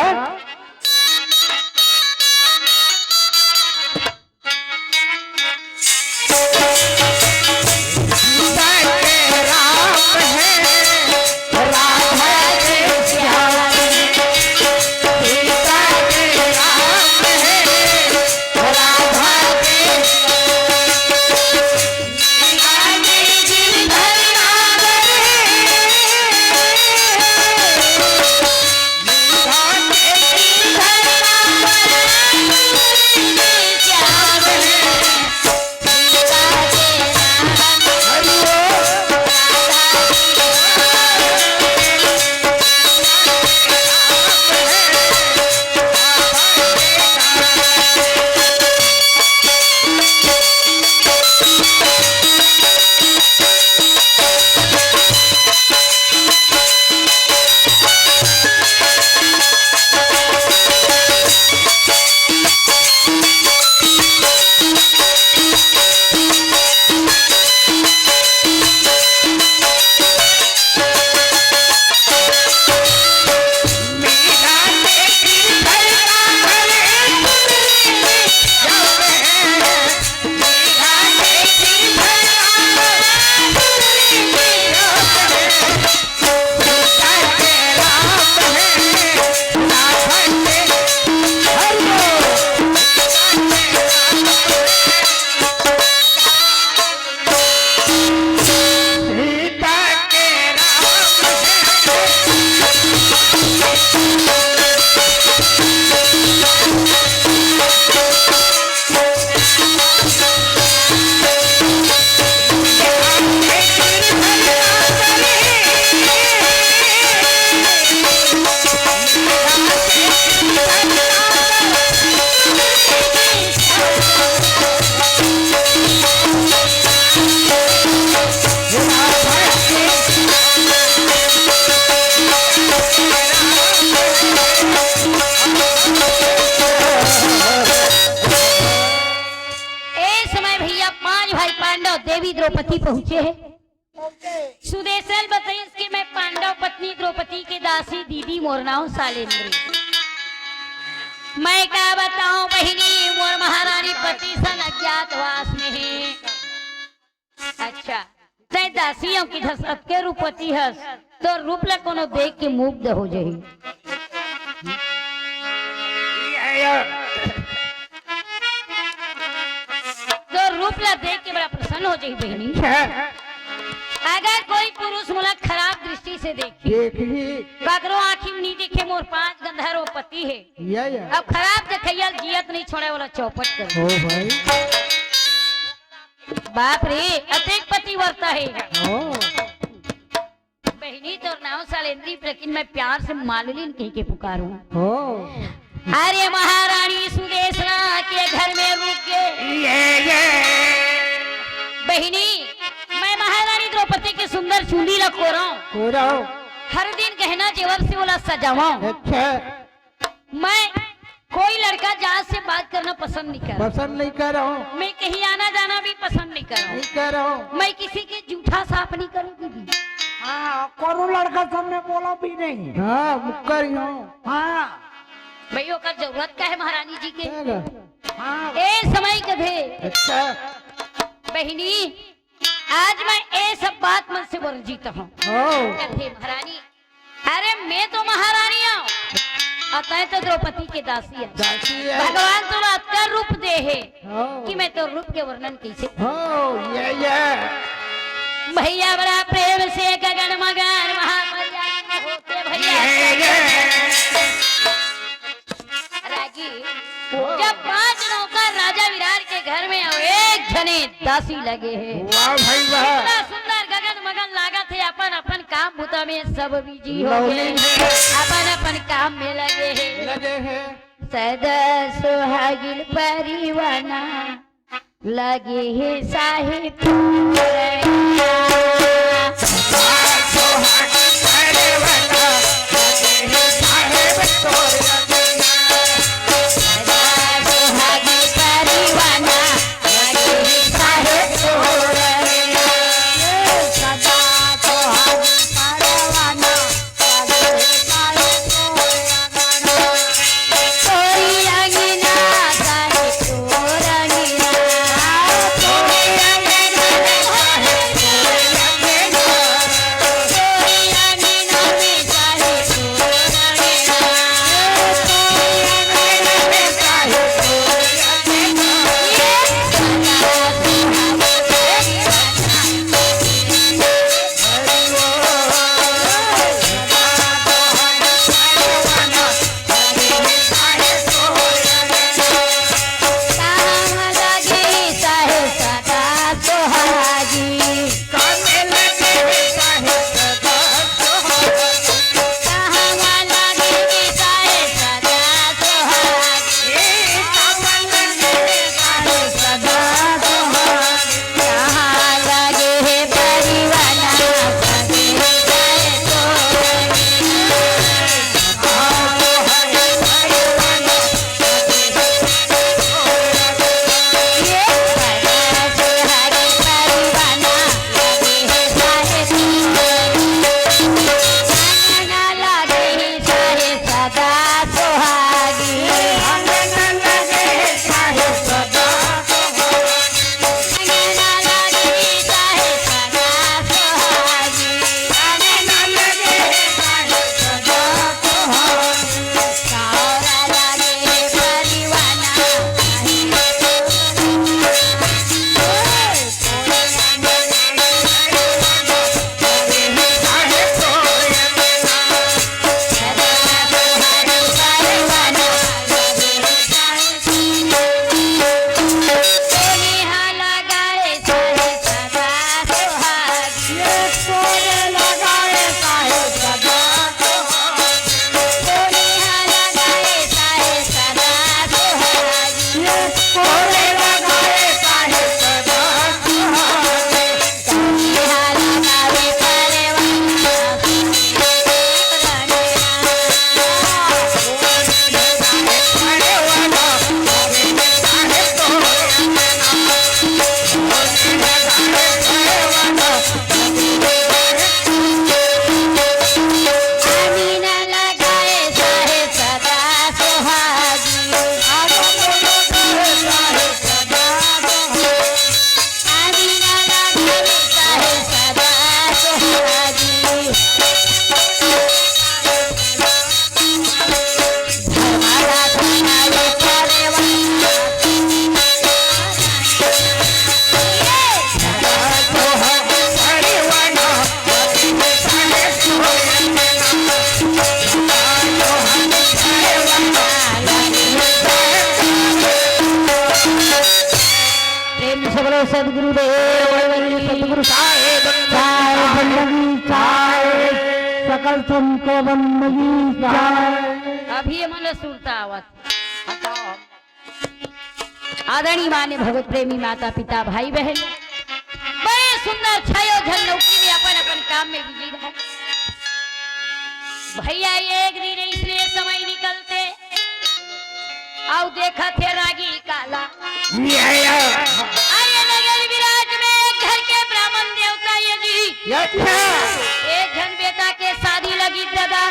द्रौपदी पहुंचे हैं। सुदेशल बताइए कि मैं पांडव पत्नी द्रौपदी के दासी दीदी मोर नाम सालेंद्री। मैं क्या बताऊं बहिनी, मोर महारानी पति सन अज्ञातवास में है। अच्छा तय दासियों की धसत के रूपति हस तो रूप ला कोनो देख के मुग्ध हो जाही। तो रूप ला देख के बड़ा प्रसन्न हो जाही बहिनी। अगर कोई पुरुष मुला खराब दृष्टि से देखे, ककरो आँखी में नहीं देखे मोर 5 गंधर्व पति है, अब खराब देखैया जियत नहीं छोड़े वाला चौपट कर। ओ भाई बाप रे अतेक पतिव्रता है। ओ बहिनी तो नाव सालेंद्री, लेकिन मैं प्यार से मालूलीन कह के पुकारूं। ओ अरे महारानी सुदेशना के घर में रुक गए। बहिनी मैं महारानी द्रौपदी के सुंदर चूड़ी ला कोराऊं, हर दिन गहना जेवर से बोला सजावाऊं। अच्छा मैं कोई लड़का जहाज से बात करना पसंद नहीं कर, पसंद नहीं कर रहा हूँ, मैं कहीं आना जाना भी पसंद नहीं कर नहीं कर रहा हूँ। मैं किसी के जूठा साफ नहीं करूंगी भी। हाँ करो लड़का सबने बोला भी नहीं। हाँ मुक्कर ही हूँ। हाँ भैया का जरूरत का है महारानी जी के। हाँ ए समय कभे अच्छा बहिनी आज मैं ये सब बात मन से वर्जित हूँ। कथे महारानी, अरे मैं तो महारानी हूँ, अतः तो द्रौपदी के दासी है। भगवान तो अत्या रूप दे है कि मैं तो रूप के वर्णन कैसे। भैया बड़ा प्रेम से गगन मगन महामर्यादा होते भैया। रागी जब 5 नौकर राजा विराट के घर में एक जने दासी लगे हैं। वाह भाई वाह, इतना सुंदर गगन मगन लागत है। अपन अपन काम भूता में सब बिजी हो गए, अपन अपन काम में लगे हैं। सदा सुहागिन परिवाना लगे है साहिब सदगुरुदेव सतगुरु साहेब चाय बंदगी चाय सकल संतो बंदगी चाय। अभी मन सुनता आवत आदरणीय मान्य भगवत प्रेमी माता पिता भाई बहन बड़े सुंदर छयो धन नौकरी में अपन अपन काम में बिजी रहे। भैया एक दिन इसलिए समय निकलते आओ देखा थे रागी काला आये नगर विराज में घर के ब्राह्मण देवता ये जी एक जन बेटा के शादी लगी दादा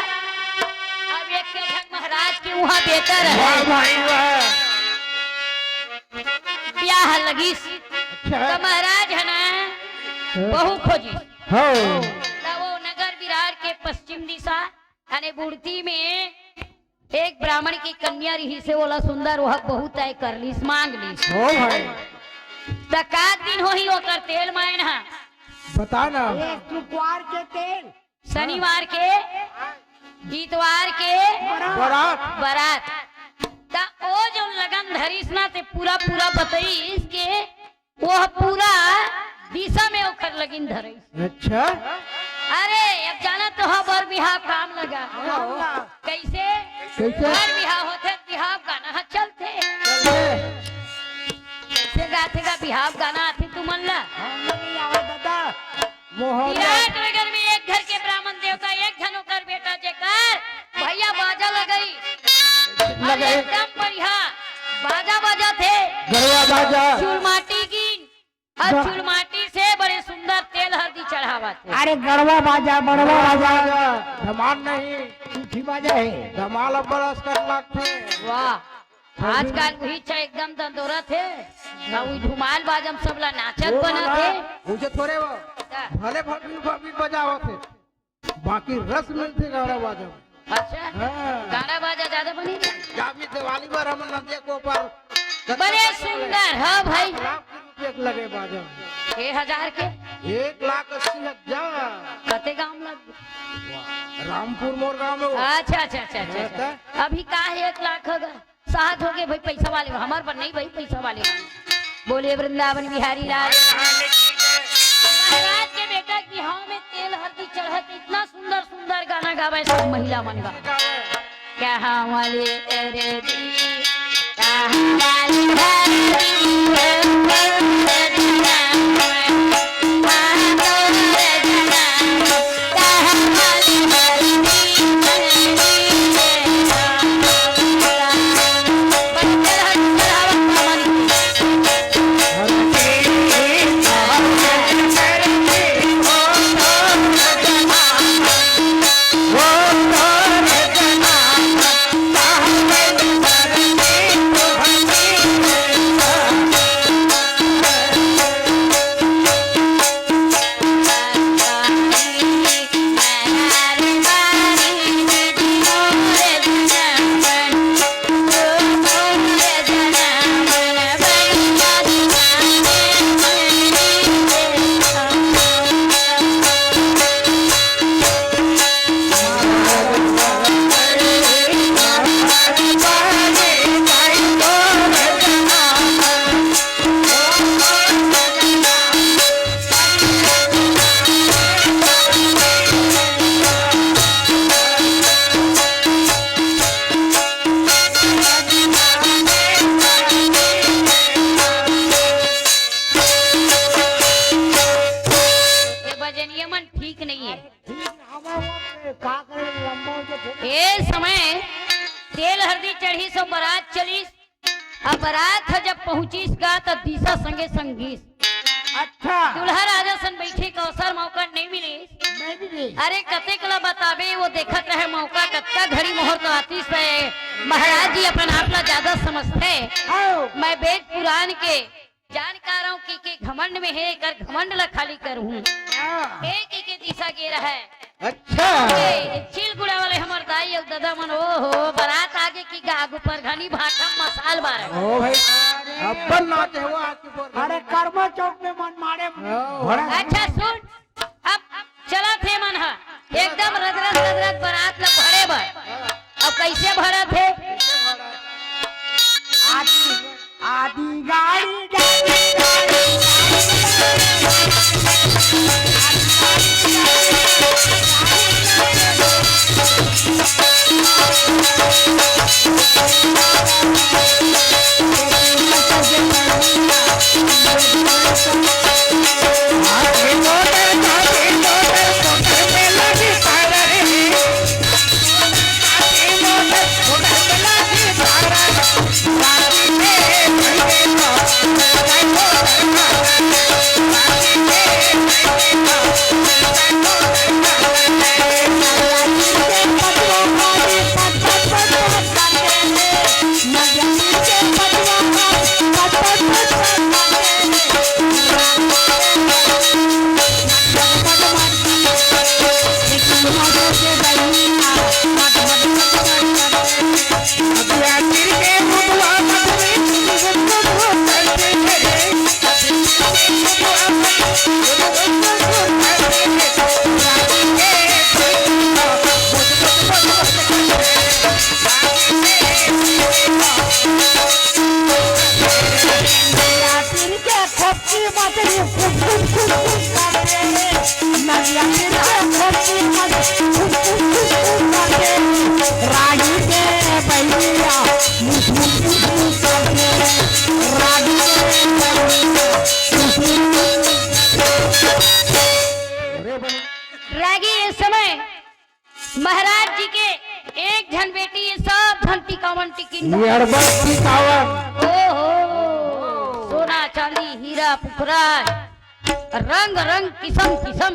अब एक के जन महाराज के वहाँ बेहतर है ब्याह लगी तो महाराज है ना बहु खोजी तो वो नगर विरार के पश्चिम दिशा यानी बुढ़ती में एक ब्राह्मण की कन्या रही से बोला सुंदर वह बहुत है कर लीस मांग लीस तकात दिन हो ही होकर तेल मायन है बता ना शुक्रवार के तेल शनिवार के इतवार के बारात ता ओ जो लगन धरीस ना ते पूरा पूरा बताइस के वो पूरा दिशा में ओकर लगन धरीस। अच्छा अरे अब जाना तो हो बर बिहाव काम लगा कैसे बर बिहाव होते बिहाव गाना चलते कैसे गाते का बिहाव गाना आते तू मन ला विराट नगर में एक घर के ब्राह्मण देवता एक जन होकर बेटा जेकर भैया बाजा लगई एकदम बढ़िया बाजा बाजा थे गरबा बाजा चूल माटी की और चूल माटी से बड़े सुंदर तेल हल्दी चढ़ावा थे। अरे गड़वा बाजा बड़वा बाजा धमाल नहीं उठी बाजा है धमाल अब बरस कर लगते वाह आजकल वही चाहे एकदम दंदोरा थे वही धुमाल बाजम सब ला नाचत बना थे उसे थोड़े वो भले भले बजाओ थे बाकी रस मिलते गाना बाजा अच्छा गाना बाजा ज्यादा बनी जाबी दिवाली पर हम नदिया को पर बड़े सुंदर हाँ भाई एक लगे बाजा 1000 के 1,80,000 कते गांव लग रामपुर मोर गांव में अच्छा अच्छा अच्छा अच्छा अभी का है 1 लाख होगा साथ हो गए भाई पैसा वाले हमारे पर नहीं भाई पैसा वाले बोले वृंदावन बिहारी लाल महाराज के बेटा की हाँ में तेल हल्दी चढ़त इतना सुंदर सुंदर गाना गावे सब महिला मन गा क्या वाले तेरे दी ये समय तेल हल्दी चढ़ी सो बारात चलीस अब बारात जब पहुंचीस का तो दिशा संगे संगीस अच्छा दूल्हा राजा सन बैठे का अवसर मौका नहीं मिली अरे कते कला बताबे वो देखत रहे मौका कत्ता घड़ी मोहर तो आती से महाराज जी अपन आपला ज्यादा समझते मैं वेद पुराण के जानकारों की घमंड में है कर घमंड ला खाली करूँ एक एक दिशा गे रहा है अच्छा चिलगुड़ा वाले हमार दाई और दादा मन ओ हो बारात आगे की आगू पर घनी भाटम मसाल बारे ओ भाई अपन नाचे हुआ आपकी पर अरे कर्मा चौक में मन मारे अच्छा सुन अब चला थे मन हा एकदम रगरत बारात ला भरे भर अब कैसे भरा थे आदि गाड़ी रागी इस समय महाराज जी के एक झन बेटी ये सब धन टिकावन टिकिन ओहो सोना चांदी हीरा पुखरा रंग रंग किस्म किस्म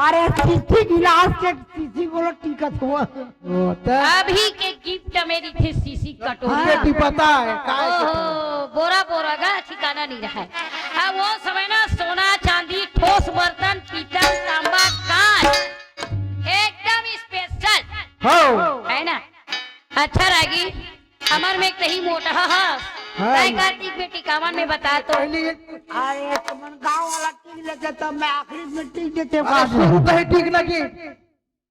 अरे किसी गिलास के किसी को टिकट हुआ अभी के गिफ्ट मेरी थी सीसी कटोरी पता है ओहो बोरा बोरा का ठिकाना नहीं रहा है अब वो समय ना सोना चांदी ठोस बर्तन पीतल तांबा कांच एकदम स्पेशल है ना। अच्छा रागी हमार में एक तही मोटा कार्तिक बेटी कावन में बता तो अरे तुमन गांव वाला टिक लेते तब मैं आखिरी में टिक देते ठीक लगी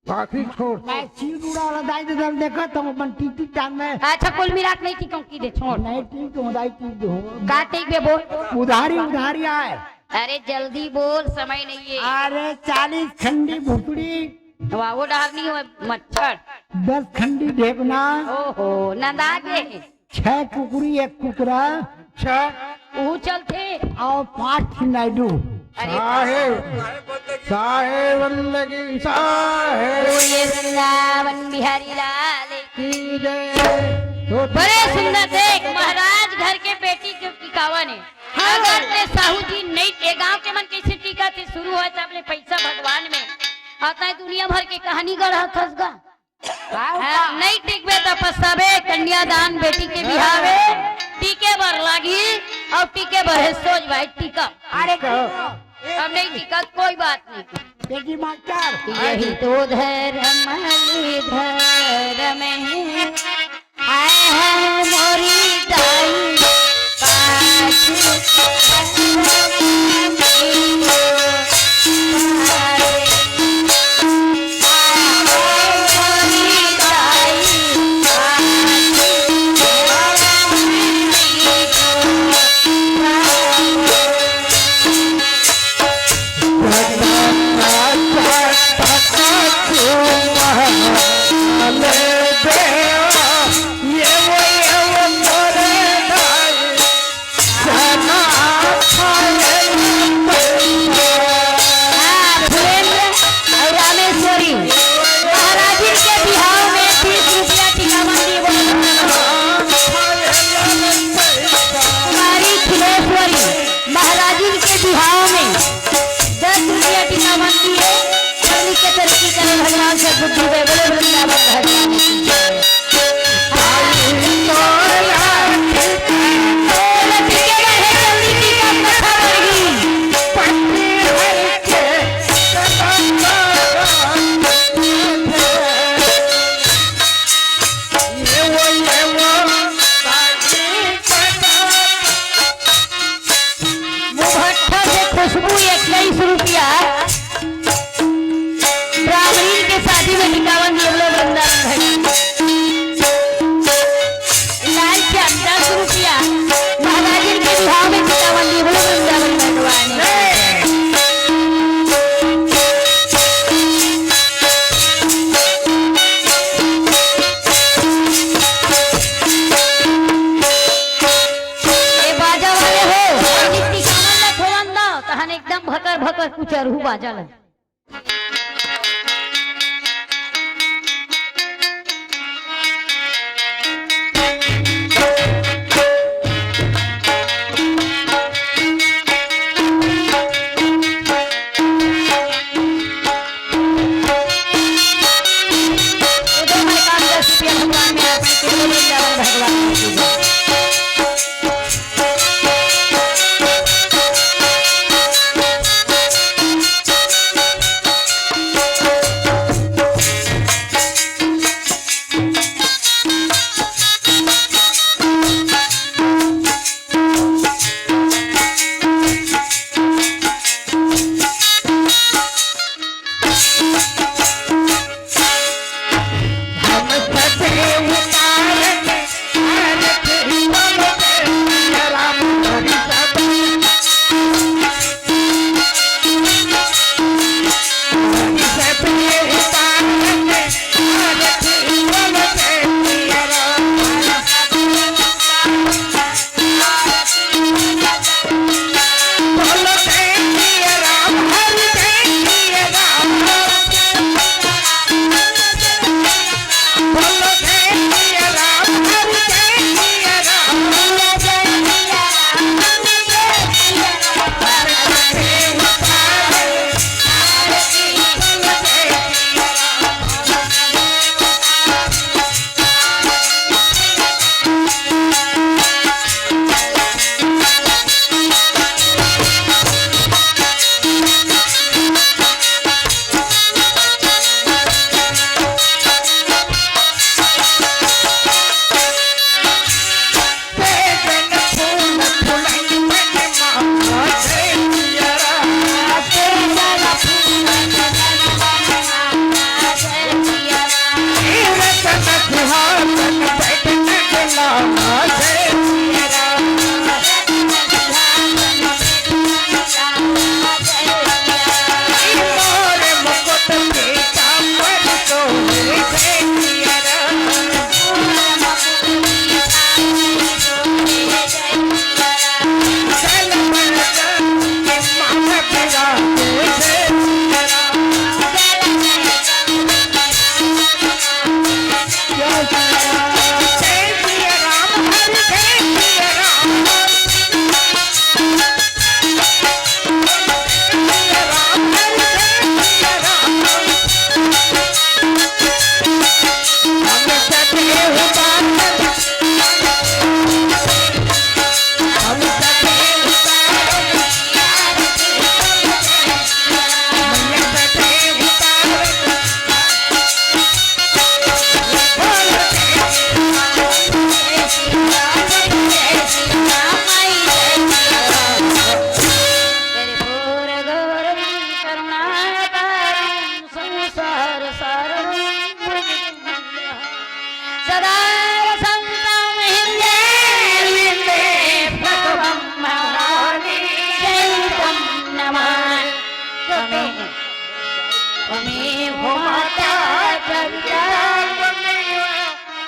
बाकी छोड़ मैं चीज उड़ा वाला दाई दे देखा तो अपन टिक टिक टाइम में अच्छा कुल मिला के नहीं टिकों की दे छोड़ नहीं टिक तो दाई टिक दो का टिक बे बोल उधारी आए अरे जल्दी बोल समय नहीं है अरे 40 खंडी भुकड़ी वो डालनी हो मच्छर 10 खंडी ढेकना ओहो नंदा के 6 कुकरी 1 कुकरा वो चलते और 5 नायडू साहेब लगी साहेब वृंदावन बिहारी लाल की जय। बड़े सुंदर देख महाराज घर के बेटी के टिकावन है अगर ते साहू जी नहीं के गांव के मन कैसे टीका थे शुरू हुआ था अपने पैसा भगवान में आता है दुनिया भर की कहानी गढ़ा खसगा नहीं टिकबे तो पछतावे कन्यादान बेटी के बिहावे टीके बर लागी और टीके बर है सोच भाई टीका अरे अब नहीं टीका कोई बात नहीं बेटी मास्टर यही तो धर्म धर्म है आए हैं मोरी दाई ये वो कर कुछ अरहू बाजल है।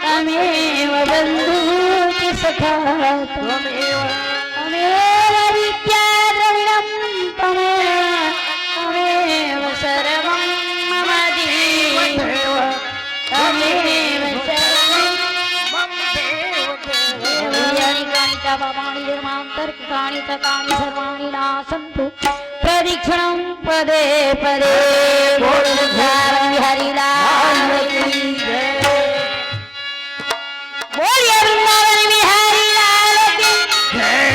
त्वमेव बन्धुः सखा त्वमेव विद्या द्रविणं त्वमेव सर्वं मम देव त्वमेव सर्वं मम देव पापाणि धर्मान्तर्काणि तकानि सर्वाणि नासन्तु प्रदक्षिणं पदे पदे हरिलाल की जय। बोलिए वृंदावन बिहारी लाल की जय।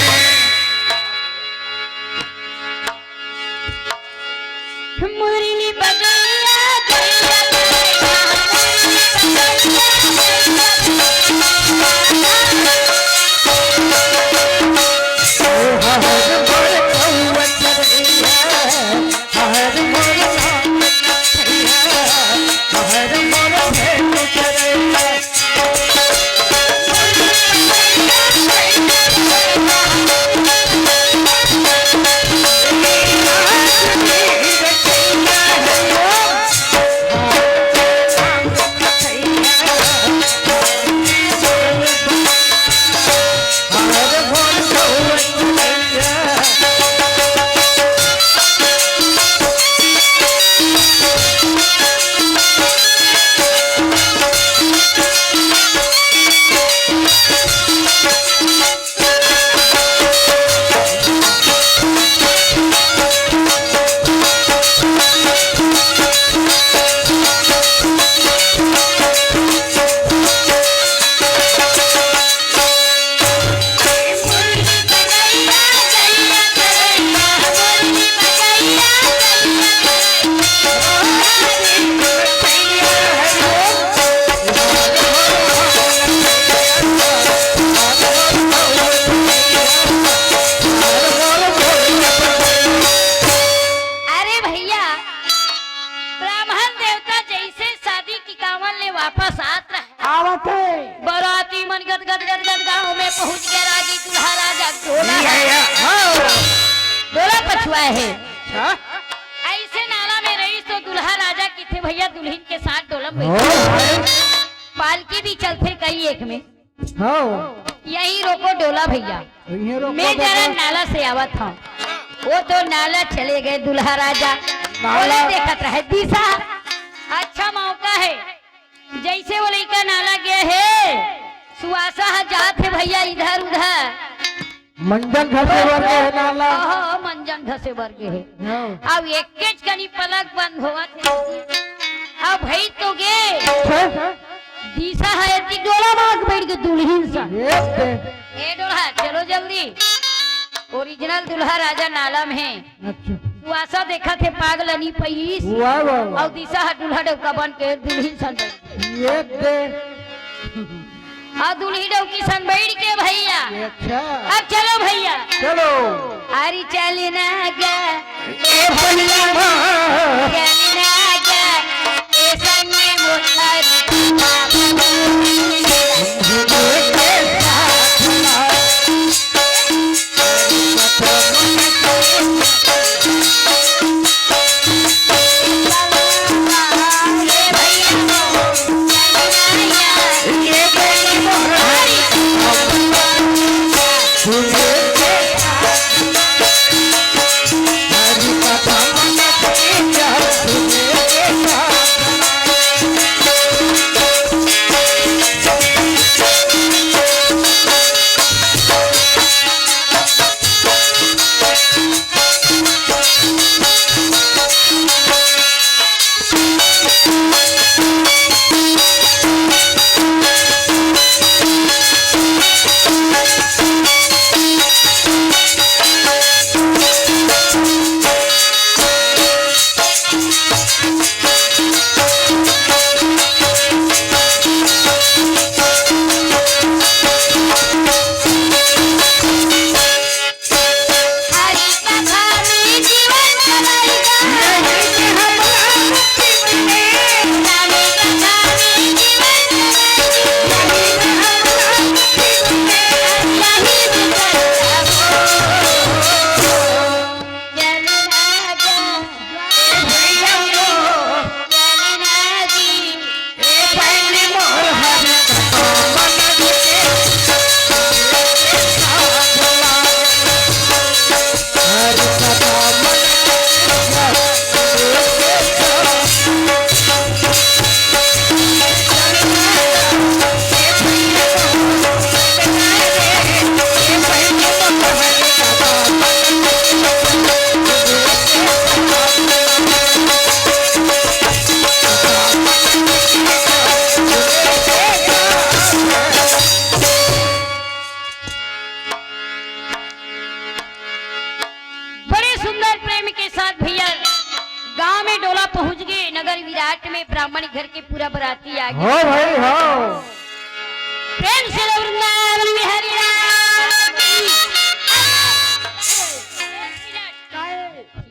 मुरली बजैया पहुंच गया रागी दूल्हा राजा डोला पछुआ है। अच्छा ऐसे नाला में रही तो दूल्हा राजा की थे भैया दुल्हन के साथ डोलम ओ भाई पालकी भी चलते कई एक में हो यही रोको डोला भैया। ये रोको मैं जरा नाला से आवत था वो तो नाला चले गए दूल्हा राजा बोला देखत रहे दिशा अच्छा मौका है जैसे वो लड़का नाला गया है सुहासा जात है भैया इधर उधर मंजन घसे वर्ग है नाला ओहो मंजन घसे वर्ग है। हो अब एक कनी पलक बंद हुआ थे अब भाई तो गे अच्छा दिशा है कि डोला मांग बैठ के दुल्हन सा ये दे ए डोला चलो जल्दी ओरिजिनल दूल्हा राजा नाला में है अच्छा सुहासा देखा थे पागलनी पैस वाह वाह और दिशा है दूल्हा डौका बन के दुल्हन सन बैठ ये दे और दुल्ही डौकी सन बैठ के भैया ये अच्छा अब चलो भैया चलो अरे चलना गा ए भैया चलना गा ए संगे मोटर ब्राह्मण घर के पूरा बराती आ गया। हो भाई हो प्रेम से वृंदावन में हरि राम की।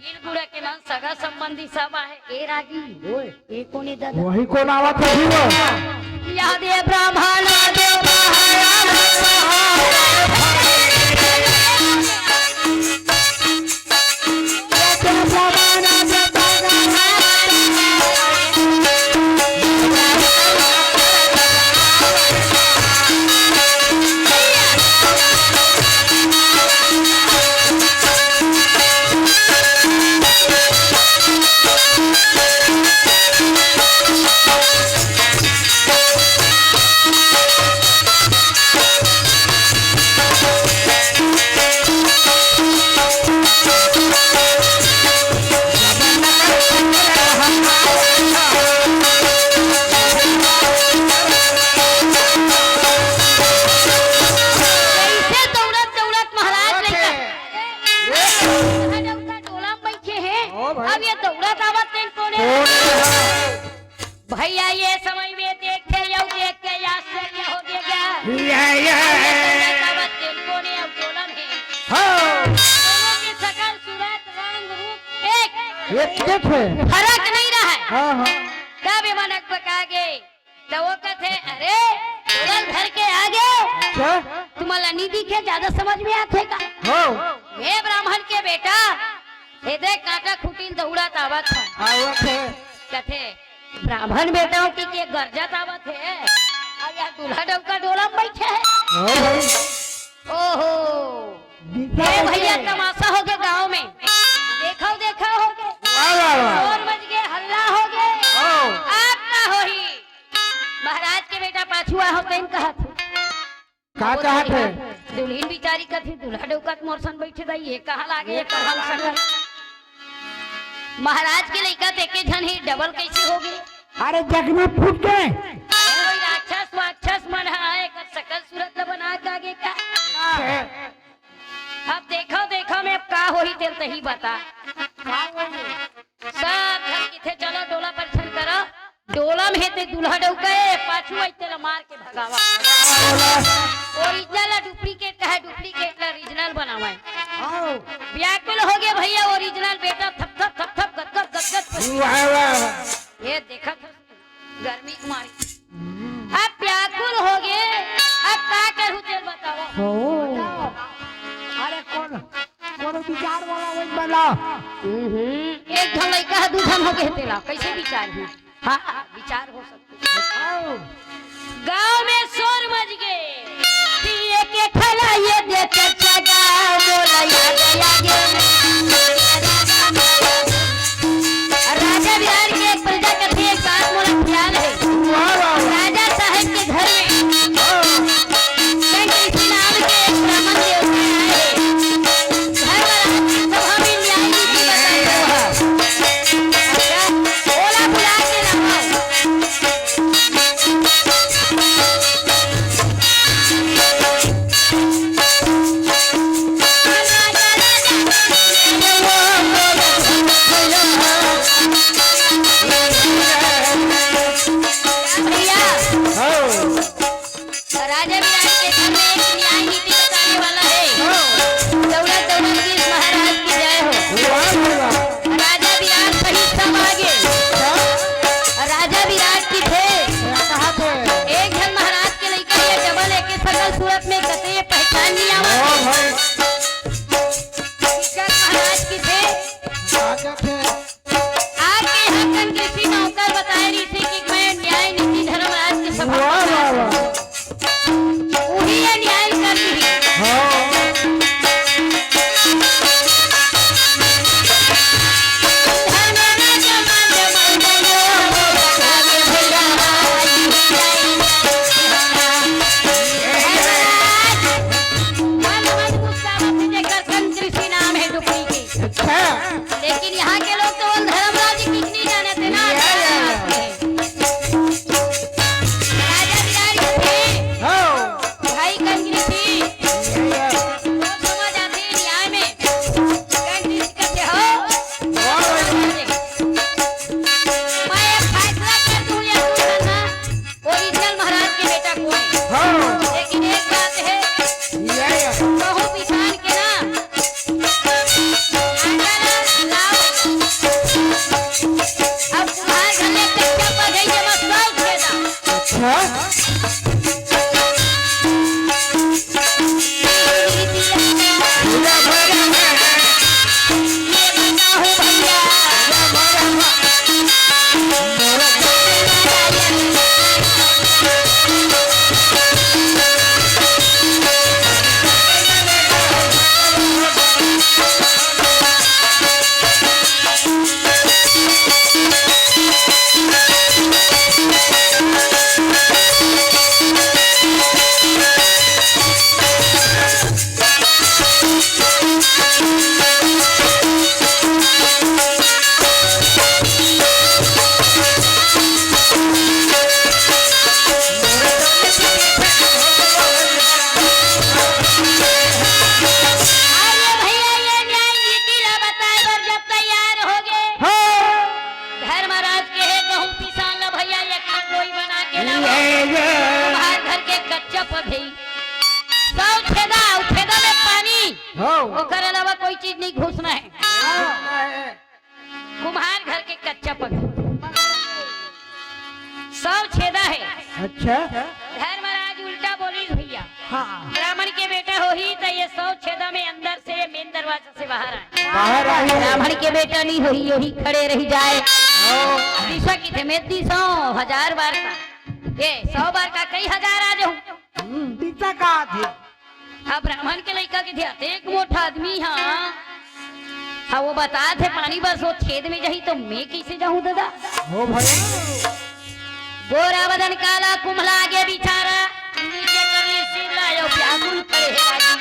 ये गुड़ा के नाम सगा संबंधी सब है। ए रागी ओए ए कोने दादा वही कौन आवत है वो याद है ब्राह्मण देव भैया ये समय में देख के आश्चर्य हो गया। सकल सूरत रंग रूप एक है फर्क नहीं रहा है। हाँ हाँ तब मनक पका गए तो वो कहते अरे तुरंत घर के आगे अच्छा तुम्हारा निधि के ज्यादा समझ में आते का हो वे ब्राह्मण के बेटा हे देख काटा खुटीन दौड़ा तावत है आवत है कथे ब्राह्मण बेटाओं की के गर्जा तावत है अब यहाँ दूल्हा डौका डोला में बैठे है हो भाई ओहो दिखा ए भैया कैसे? तमाशा हो गए गांव में देखा हो गए वाह वाह वाह शोर मच गए हल्ला हो गए हो आप ना हो ही महाराज के बेटा पाछुआ हो तेन कहा थे का कहत है दुल्हन बिचारी का थी दूल्हा डौका मोरसन बैठे दाई ये कहा लागे ये कहा सकल महाराज के लइका देखे झन ही डबल कैसे हो गए अरे जख्मी फूट गए कोई राक्षस मन है कर सकल सूरत ल बना के आगे का अब देखो मैं अब का होही तेल तही बता सब धन किथे चलो डोला परीक्षण करो डोला में ते दूल्हा डौके पाछू आइते ल मार के भगावा ओरिजिनल डुप्लीकेट का है डुप्लीकेट ला ओरिजिनल बनावा आओ व्याकुल हो गए भैया ओरिजिनल बेटा थप थप गदगद वाह वाह ये देखा था गर्मी कुमारी अब व्याकुल हो गए अब का करूं तेल बताओ हो अरे कौन विचार वाला वही बना एक धन लड़का है दू धन हो गए तेला कैसे विचार है हाँ विचार हो सकते आओ गांव में शोर मच गए पिए के खलाइए दे चर्चा गांव बोला या राजा बिहार के एक प्रजा का थे एक साथ मोला ख्याल है वाह वाह राजा साहब के घर में किसी नाम के एक ब्राह्मण देवता आए घर वाला सभा में न्याय नीति बताई अच्छा बोला बुला के लाओ भैया हो राजा विराट के घर में एक न्याय नीति बताने वाला है दौलत दौलतगीर महाराज की जय हो वाह वाह राजा विराट सही सब आगे राजा विराट की थे कहा थे एक जन महाराज के लड़का ये डबल एक सकल सूरत में कते ये पहचान नहीं आवा ओ भाई इज्जत महाराज की थे आगे थे आपके यहाँ कन कृषि नौकर बताए रही थी कि मैं न्याय नीति धर्मराज के सभा वाह में वाह आया वाह हूं। वही ये न्याय कर रही हो अच्छा लेकिन यहाँ के लोग तो धर्मराज की नहीं जाने थे ना राजा बिहारी थे हो भाई कंजरी थी लोग समझ आते हैं न्याय में कंजरी करते हो मैं एक फैसला कर दूं या तू करना ओरिजिनल महाराज के बेटा को है हो लेकिन एक बात है बहु पिसान के ना आंगन लाओ अब तुम्हारे घर में कच्चा पड़ गई है बस लाओ खेदा अच्छा ये बता हूँ भैया अरे भैया ये न्याय नीति ला बताए और जब तैयार हो गए धर्मराज के है कहूँ किसान ला भैया ये खंडोई बना के लाओ बाहर घर के कच्चा पधई सौ छेदा में पानी हो ओकर अलावा कोई चीज नहीं घुसना है कुम्हार घर के कच्चा पधई सौ छेदा है अच्छा धर्मराज मेन दरवाजा से बाहर आए। बाहर आई ब्राह्मण के बेटा नहीं होई यही खड़े रह जाए। हो दिशा की थे मैं 1000 बार का ये 100 बार का कई हजार आ जाऊं। दिखता का थे अब ब्राह्मण के लड़का के थे एक मोटा आदमी हाँ वो बता थे पानी बस वो छेद में जाही तो मैं कैसे जाऊं दादा। हो भाई गोरा बदन काला कुम्हला आगे बिचारा नीचे करली सिर लायो व्याकुल खड़े है राजी।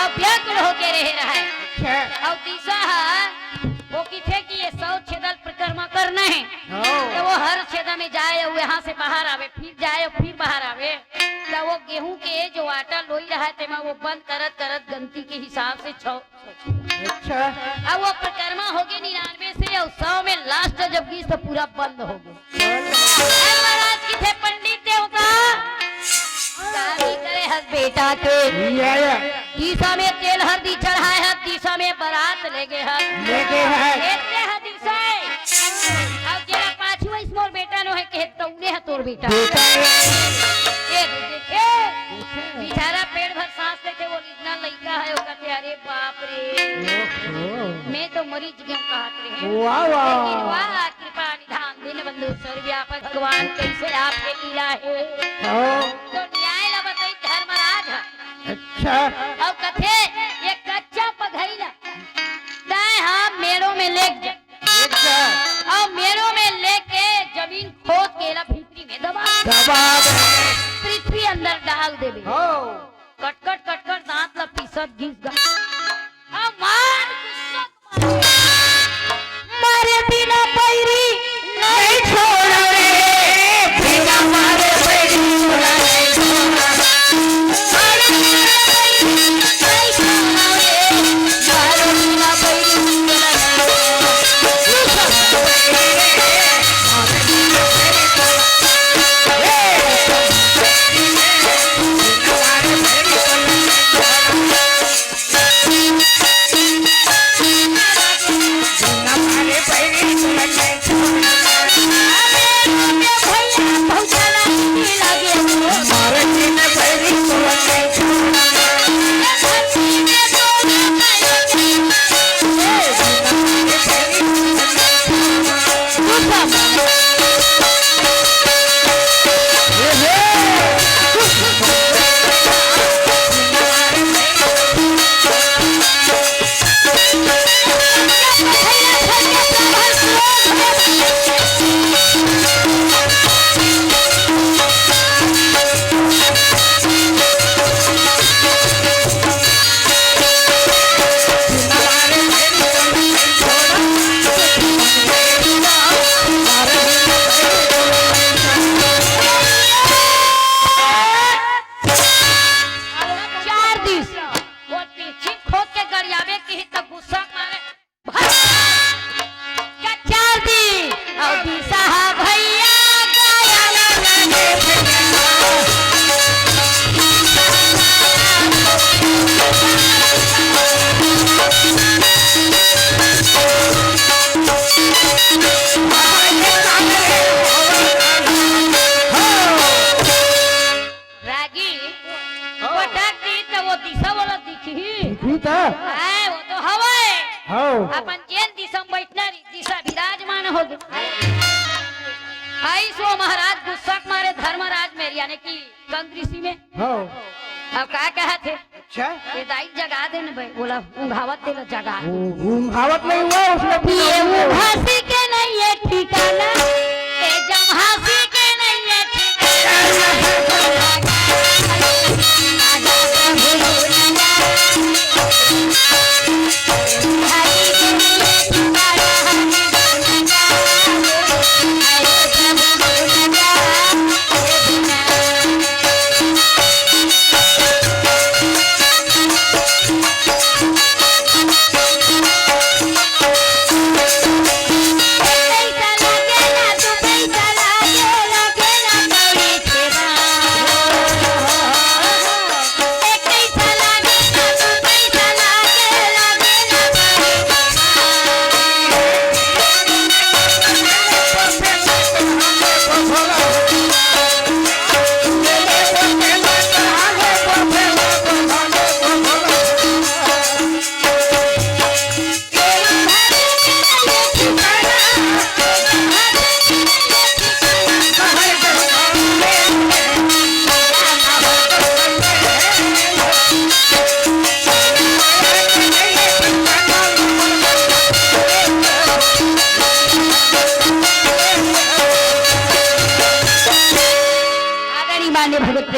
अब व्याकुल होके रह रहा है। अच्छा अब तीसरा वो की थे कि ये 100 छेदल परिक्रमा करना है हो तो वो हर छेदा में जाए और यहाँ से बाहर आवे फिर जाए और फिर बाहर आवे। तो वो गेहूं के जो आटा लोई रहा है तेमा वो बंद करत करत गंती के हिसाब से 6 अच्छा अब वो परिक्रमा हो गई 99 से और 100 में लास्ट जब गई तो पूरा बंद हो गया। महाराज की थे पंडित देवता शादी करे हस बेटा के या दिशा में तेल हल्दी चढ़ाए है दिशा में बारात ले गए है लेके है लेते है दिशा अब जेरा पाछुआ इस मोर बेटा नो है के तौने है तोर बेटा बेटा ये देखे बेचारा पेट भर सांस लेके वो इतना लड़का है वो कहते अरे बाप रे मैं तो मरीज गया कहत रहे वाह वाह लेकिन वाह कृपा निधान दिन बंधु सर्वव्यापक भगवान कैसे आपके लीला है हो तो न्याय ला बताई धर्मराज है। अच्छा अब कथे ये कच्चा पघैला दाए हम मेड़ों में लेक जा अच्छा और मेड़ों में लेके जमीन खोद के ला भीतरी में दबा दबा पृथ्वी अंदर डाल देबे हो कटकट कटकट दांत ला पीसत घिस गया अब मार गुस्सा मारे बिना पैरी नहीं छोड़ रे बिना मारे पैरी नहीं छोड़ मारे बिना पैरी नहीं छोड़ रे मारे बिना पैरी अपन जेन दिशा में बैठना दिशा विराजमान हो गया। आई सो महाराज गुस्सा मारे धर्मराज मेरे यानी कि कंग ऋषि में हो अब क्या कहा थे अच्छा ये दाई जगा दे न भाई बोला ऊंघावत दे जगा घूमघावत नहीं हुआ उसने ये ऊंघासी के नहीं है ठिकाना ये जमहासी के नहीं है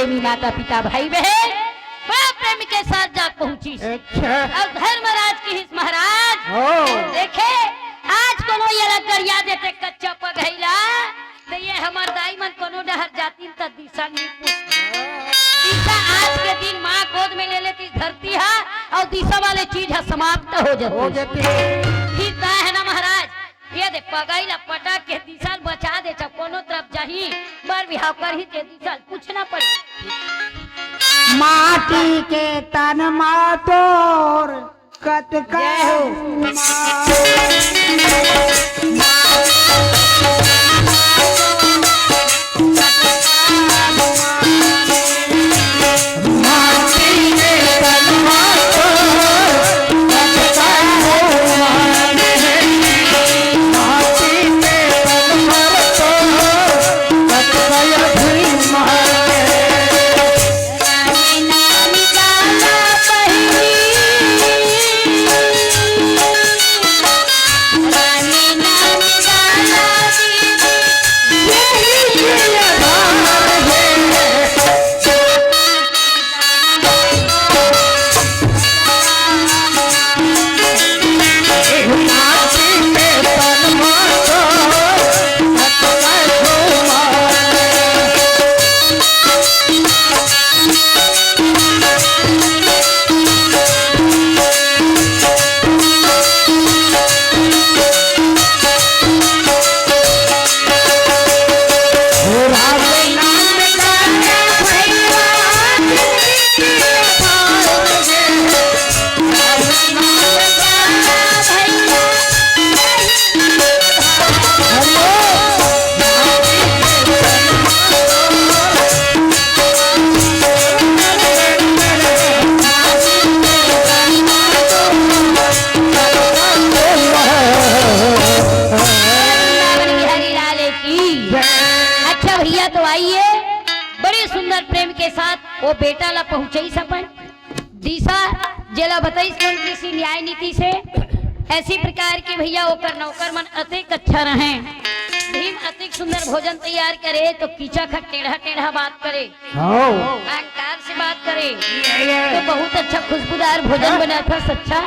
प्रेमी माता पिता भाई बहन बड़ा प्रेम के साथ जा पहुंची। अच्छा अब धर्मराज की हिस महाराज ओ देखे आज कोनो ये लगरिया देते कच्चा पगैला तो ये हमार दाई मन कोनो डहर जाती त दिशा नहीं पूछ दिशा आज के दिन माँ गोद में ले लेती धरती है और दिशा वाले चीज है समाप्त हो जाती फिर का है ना महाराज ये दे पगैला पटा के दिशा बचा दे जब कोनो तरफ जाही बर बिहाव कर ही के दिशा पूछना पड़े। माटी के तन मातोर कटका वो बेटा ला पहुंचाई सपन दिशा जेला बताई कृषि न्याय नीति से ऐसी प्रकार के भैया ओकर नौकर मन अतिक अच्छा रहे भीम अतिक सुंदर भोजन तैयार करे तो कीचा खट टेढ़ा टेढ़ा बात करे अहंकार से बात करे तो बहुत अच्छा खुशबूदार भोजन बना था सच्चा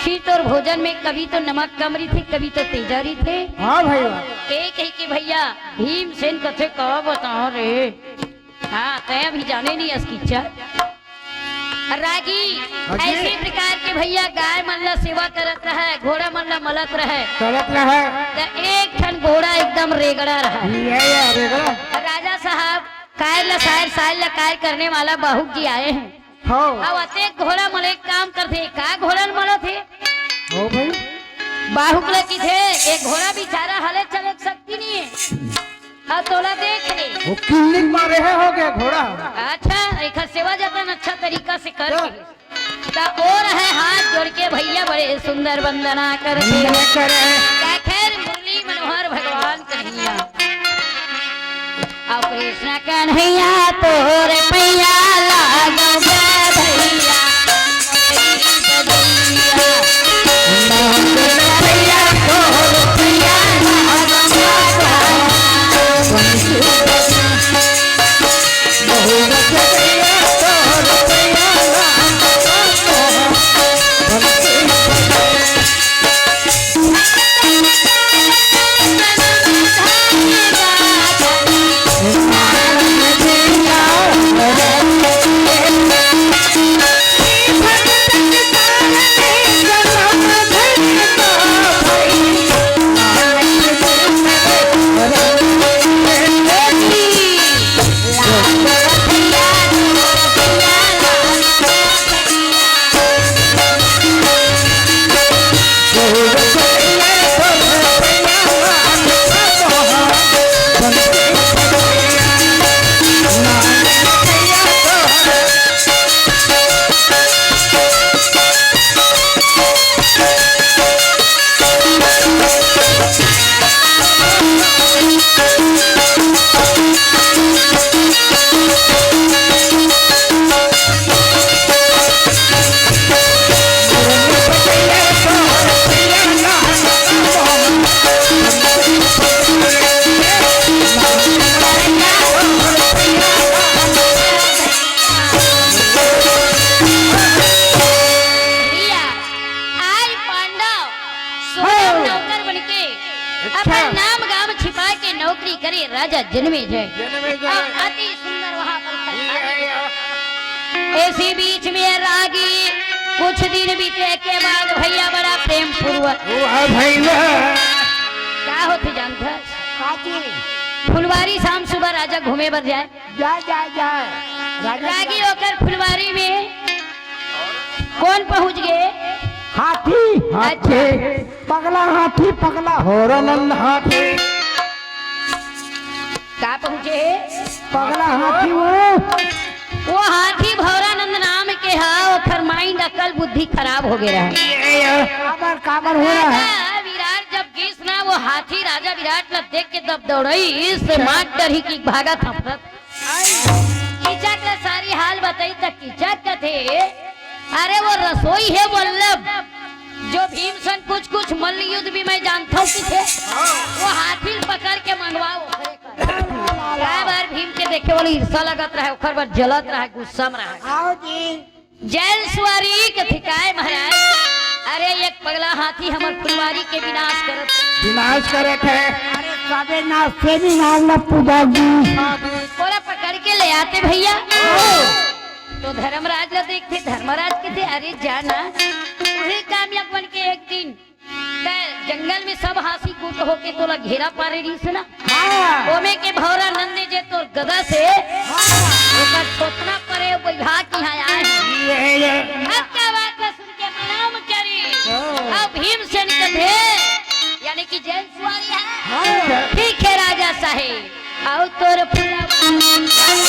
शीत और भोजन में कभी तो नमक कम रही थी कभी तो तेजा रही थे। हाँ भैया एक ही कि भैया भीमसेन कथे कहा बताओ रे हाँ तय भी जाने नहीं अस्किचा रागी ऐसे प्रकार के भैया गाय मन ला सेवा करत रहे घोड़ा मन ला मलत रहे तो एक ठन घोड़ा एकदम रेगड़ा रहा राजा साहब कायर ला सायर ला कायर करने वाला बाहू जी आए हैं अब अते घोड़ा मले काम करते का घोड़ा मलो थे बाहुक की थे एक घोड़ा बेचारा हले चल सकती नहीं है हाँ तोला देख ले वो किल्लिंग मारे है हो गया घोड़ा अच्छा एक सेवा जतन अच्छा तरीका से कर और है हाथ जोड़ के भैया बड़े सुंदर वंदना करते खैर मुरली मनोहर भगवान कन्हैया और कृष्ण कन्हैया तोरे पैया लागो भैया राजा जन्मेजय जन्मेजय। और अति सुंदर वहां पर इसी बीच में रागी कुछ दिन बीते के बाद भैया बड़ा प्रेम पूर्वक भैया क्या होते जानता काची फुलवारी शाम सुबह राजा घूमे बर जाए जाए जाए जाए रागी होकर फुलवारी में कौन पहुंच गए हाथी अच्छा पगला हाथी पगला होरानंद हाथी कहाँ पहुंचे पगला हाथी वो हाथी भौरानंद नाम के है ओकर माइंड अकल बुद्धि खराब हो गया है काबर काबर हो रहा है राजा विराट जब गीस ना वो हाथी राजा विराट न देख के दब दौड़ई इस मार डरी की भागा था कीचक ने सारी हाल बताई तक कीचक का थे अरे वो रसोई है वल्लभ जो भीमसेन कुछ मल्ल युद्ध भी मैं जानता हूँ थे वो हाथी पकड़ के मंगवाओ काय बार भीम के देखे वाली ईर्षा लगत रहे ओकर बार जलत रहे गुस्सा में रहे आओ जी जैल सुवारी के ठिकाए महाराज अरे एक पगला हाथी हमर फुलवारी के विनाश करे थे अरे सबे नाच से भी नाच न पूजा जी बोला पकड़ के ले आते भैया तो धर्मराज ने देखते धर्मराज के थे अरे जाना वही कामयाब बन के एक दिन जंगल में सब हाथी कूट होके तोला घेरा पारे रही से ना ओमे के भौरानंद जे तोर गदा से ओकर सोचना पड़े बैठा के यहाँ आए अब क्या बात है सुन के प्रणाम करी अब भीमसेन कथे यानी कि जैन सुवारी है ठीक है राजा साहेब आओ तोर फुला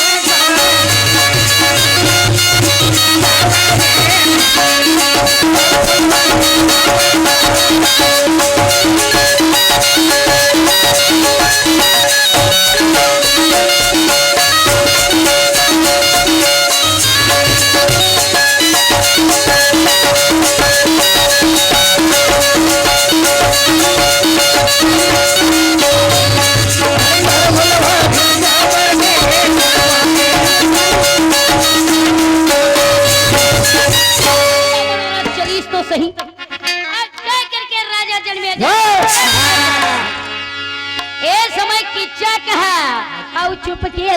सही करके राजा जन्मेजय ए समय किच्चा कहा और चुप के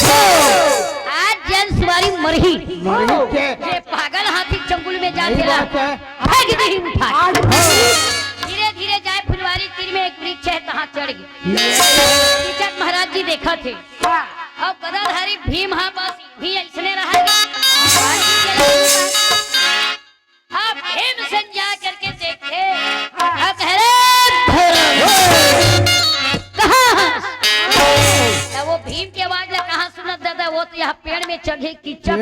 आज जन सवारी मरही ये पागल हाथी चंगुल में जाते भाग दी उठा धीरे धीरे जाए फुलवारी तीर में एक वृक्ष है तहाँ चढ़ गई कीचक महाराज जी देखा थे और गदाधारी भीम हाँ बस भी ऐसने रहा अब भीमसेन जा करके देखे कह रहे वो भीम की आवाज ने कहा सुनत दादा वो तो यहाँ पेड़ में चढ़े कीचक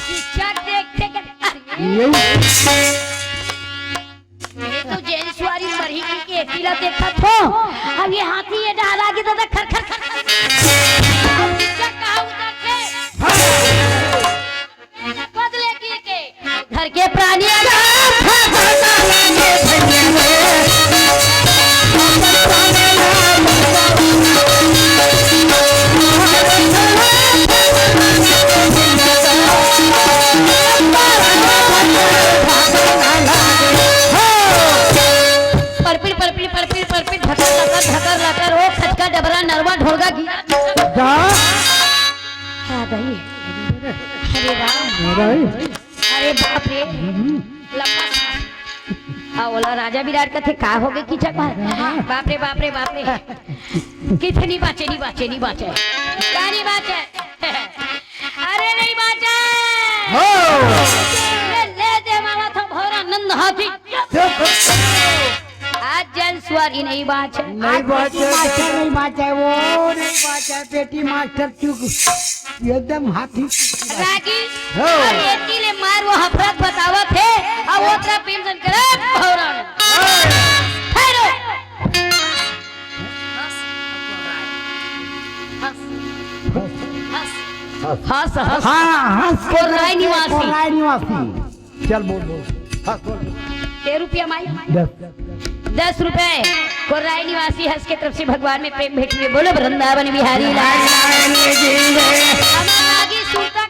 कीचक देखते तो जैन सवारी मरही की अकेला देखा तो अब ये हाथी ये डाला के दादा खर खर खर कहा उधर से बदले के घर के प्राणी डबरा नरवा ढोलगा गिरा अरे बाप रे ओला राजा विराट का थे का हो गए कीचक बाप रे बाप रे बाप रे किथे नहीं बाचे क्या नहीं बाचे अरे नहीं बाचे ले दे मामा तो भौरानंद हाथी आज जन सवारी नहीं बाचे नहीं बाचे वो नहीं बाचे पेटी मास्टर चुक एकदम हाथी रागी और एती ले मार वो हफरत बतावा थे अब वो तरह भीमसेन करे भौरानंद ठहरो हंस हंस कोराई निवासी चल बोल हंस बोल 10 रुपया माई 10 रुपए कोराई निवासी हंस के तरफ से भगवान में प्रेम भेंट हुए बोलो वृंदावन बिहारी लाल आगे सुनता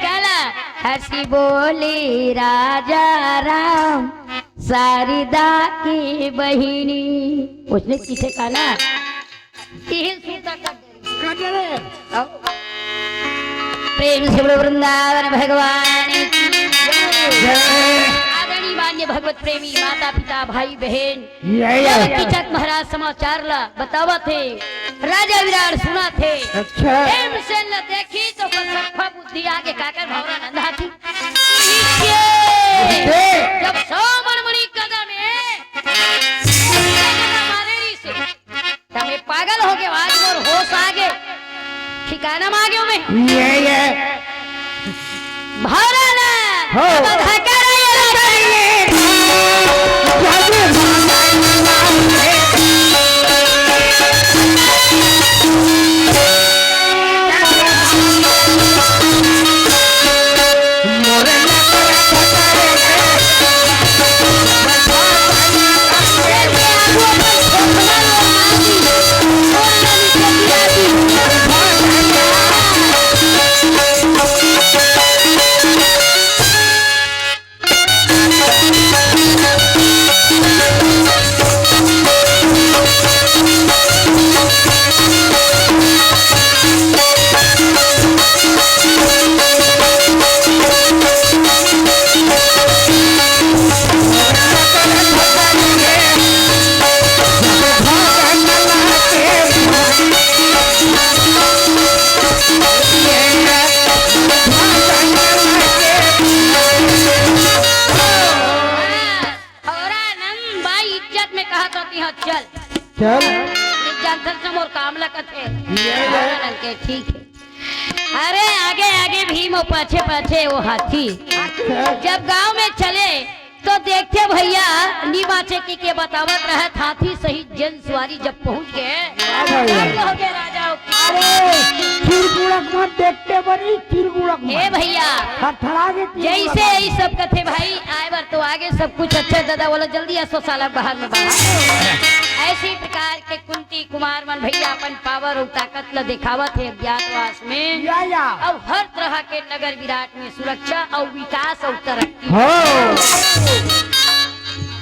काला हंसी बोली राजा राम शारदा की बहिनी। उसने किसे काला यही सीता का कटरे प्रेम से बोलो वृंदावन भगवान की जय। आदरणीय मान्य भगवत प्रेमी माता पिता भाई बहन कीचक महाराज समाचार ला बतावा थे राजा विराट सुना थे। अच्छा प्रेम से न देखी तो सफा बुद्धि आगे काकर भावरा नंदा थी। जब 100 मनमणि कदम मारेड़ी से तमे पागल हो गए आज मोर होश आगे ठिकाना मांगे में ये भावरा ना हो। अब धक्का चल समोर काम लगत है के ठीक है। अरे आगे आगे भीम और पाछे पाछे वो हाथी। जब गांव में चले तो देखते भैया नीमाचे के बतावत रहे हाथी सहित जन सवारी जब पहुंच गए हो गए राजाओं चिरगुड़क मत देखते बनी चिरगुड़क ए भैया हथड़ागे जैसे यही सब कथे भाई आए बार तो आगे सब कुछ अच्छे दादा बोला जल्दी 100 साल बाहर में बाहर। ऐसी प्रकार के कुंती कुमार मन भैया अपन पावर और ताकत ल दिखावत है अज्ञातवास में या और हर तरह के नगर विराट में सुरक्षा और विकास और तरक्की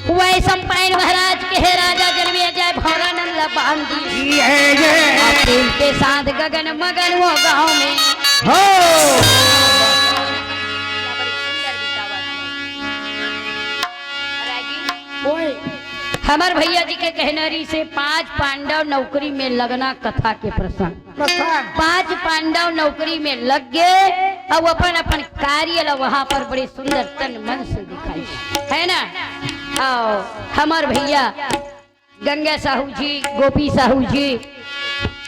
वैसे पायन महाराज के है राजा जन्मे जय भौरानंद ला बांधी के साथ गगन मगन वो गाँव में हमार भैया जी के कहनरी से 5 पांडव नौकरी में लगना कथा के प्रसंग। 5 पांडव नौकरी में लग गए अब अपन अपन कार्य वहाँ पर बड़े सुंदर तन मन से दिखाई है ना। आओ हमार भैया गंगा साहू जी गोपी साहू जी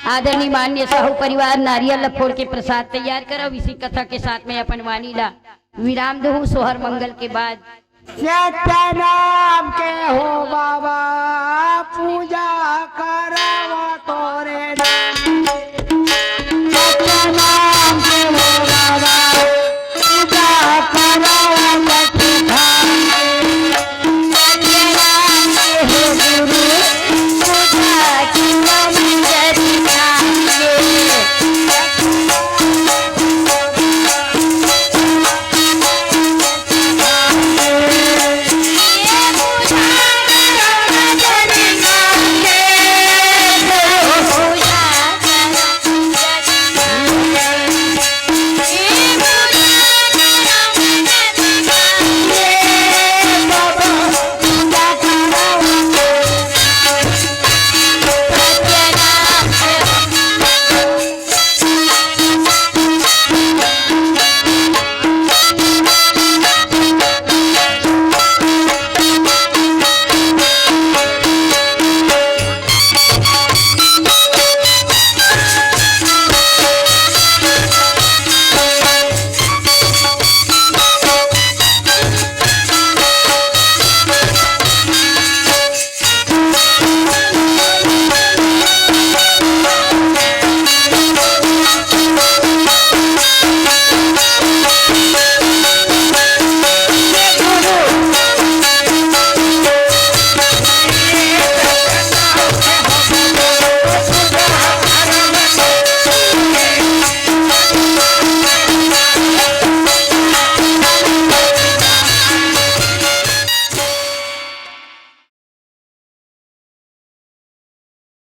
आदरणीय मान्य साहू परिवार नारियल फोड़ के प्रसाद तैयार करो। इसी कथा के साथ में अपन वाणी ला विराम दो सोहर मंगल के बाद नाम के हो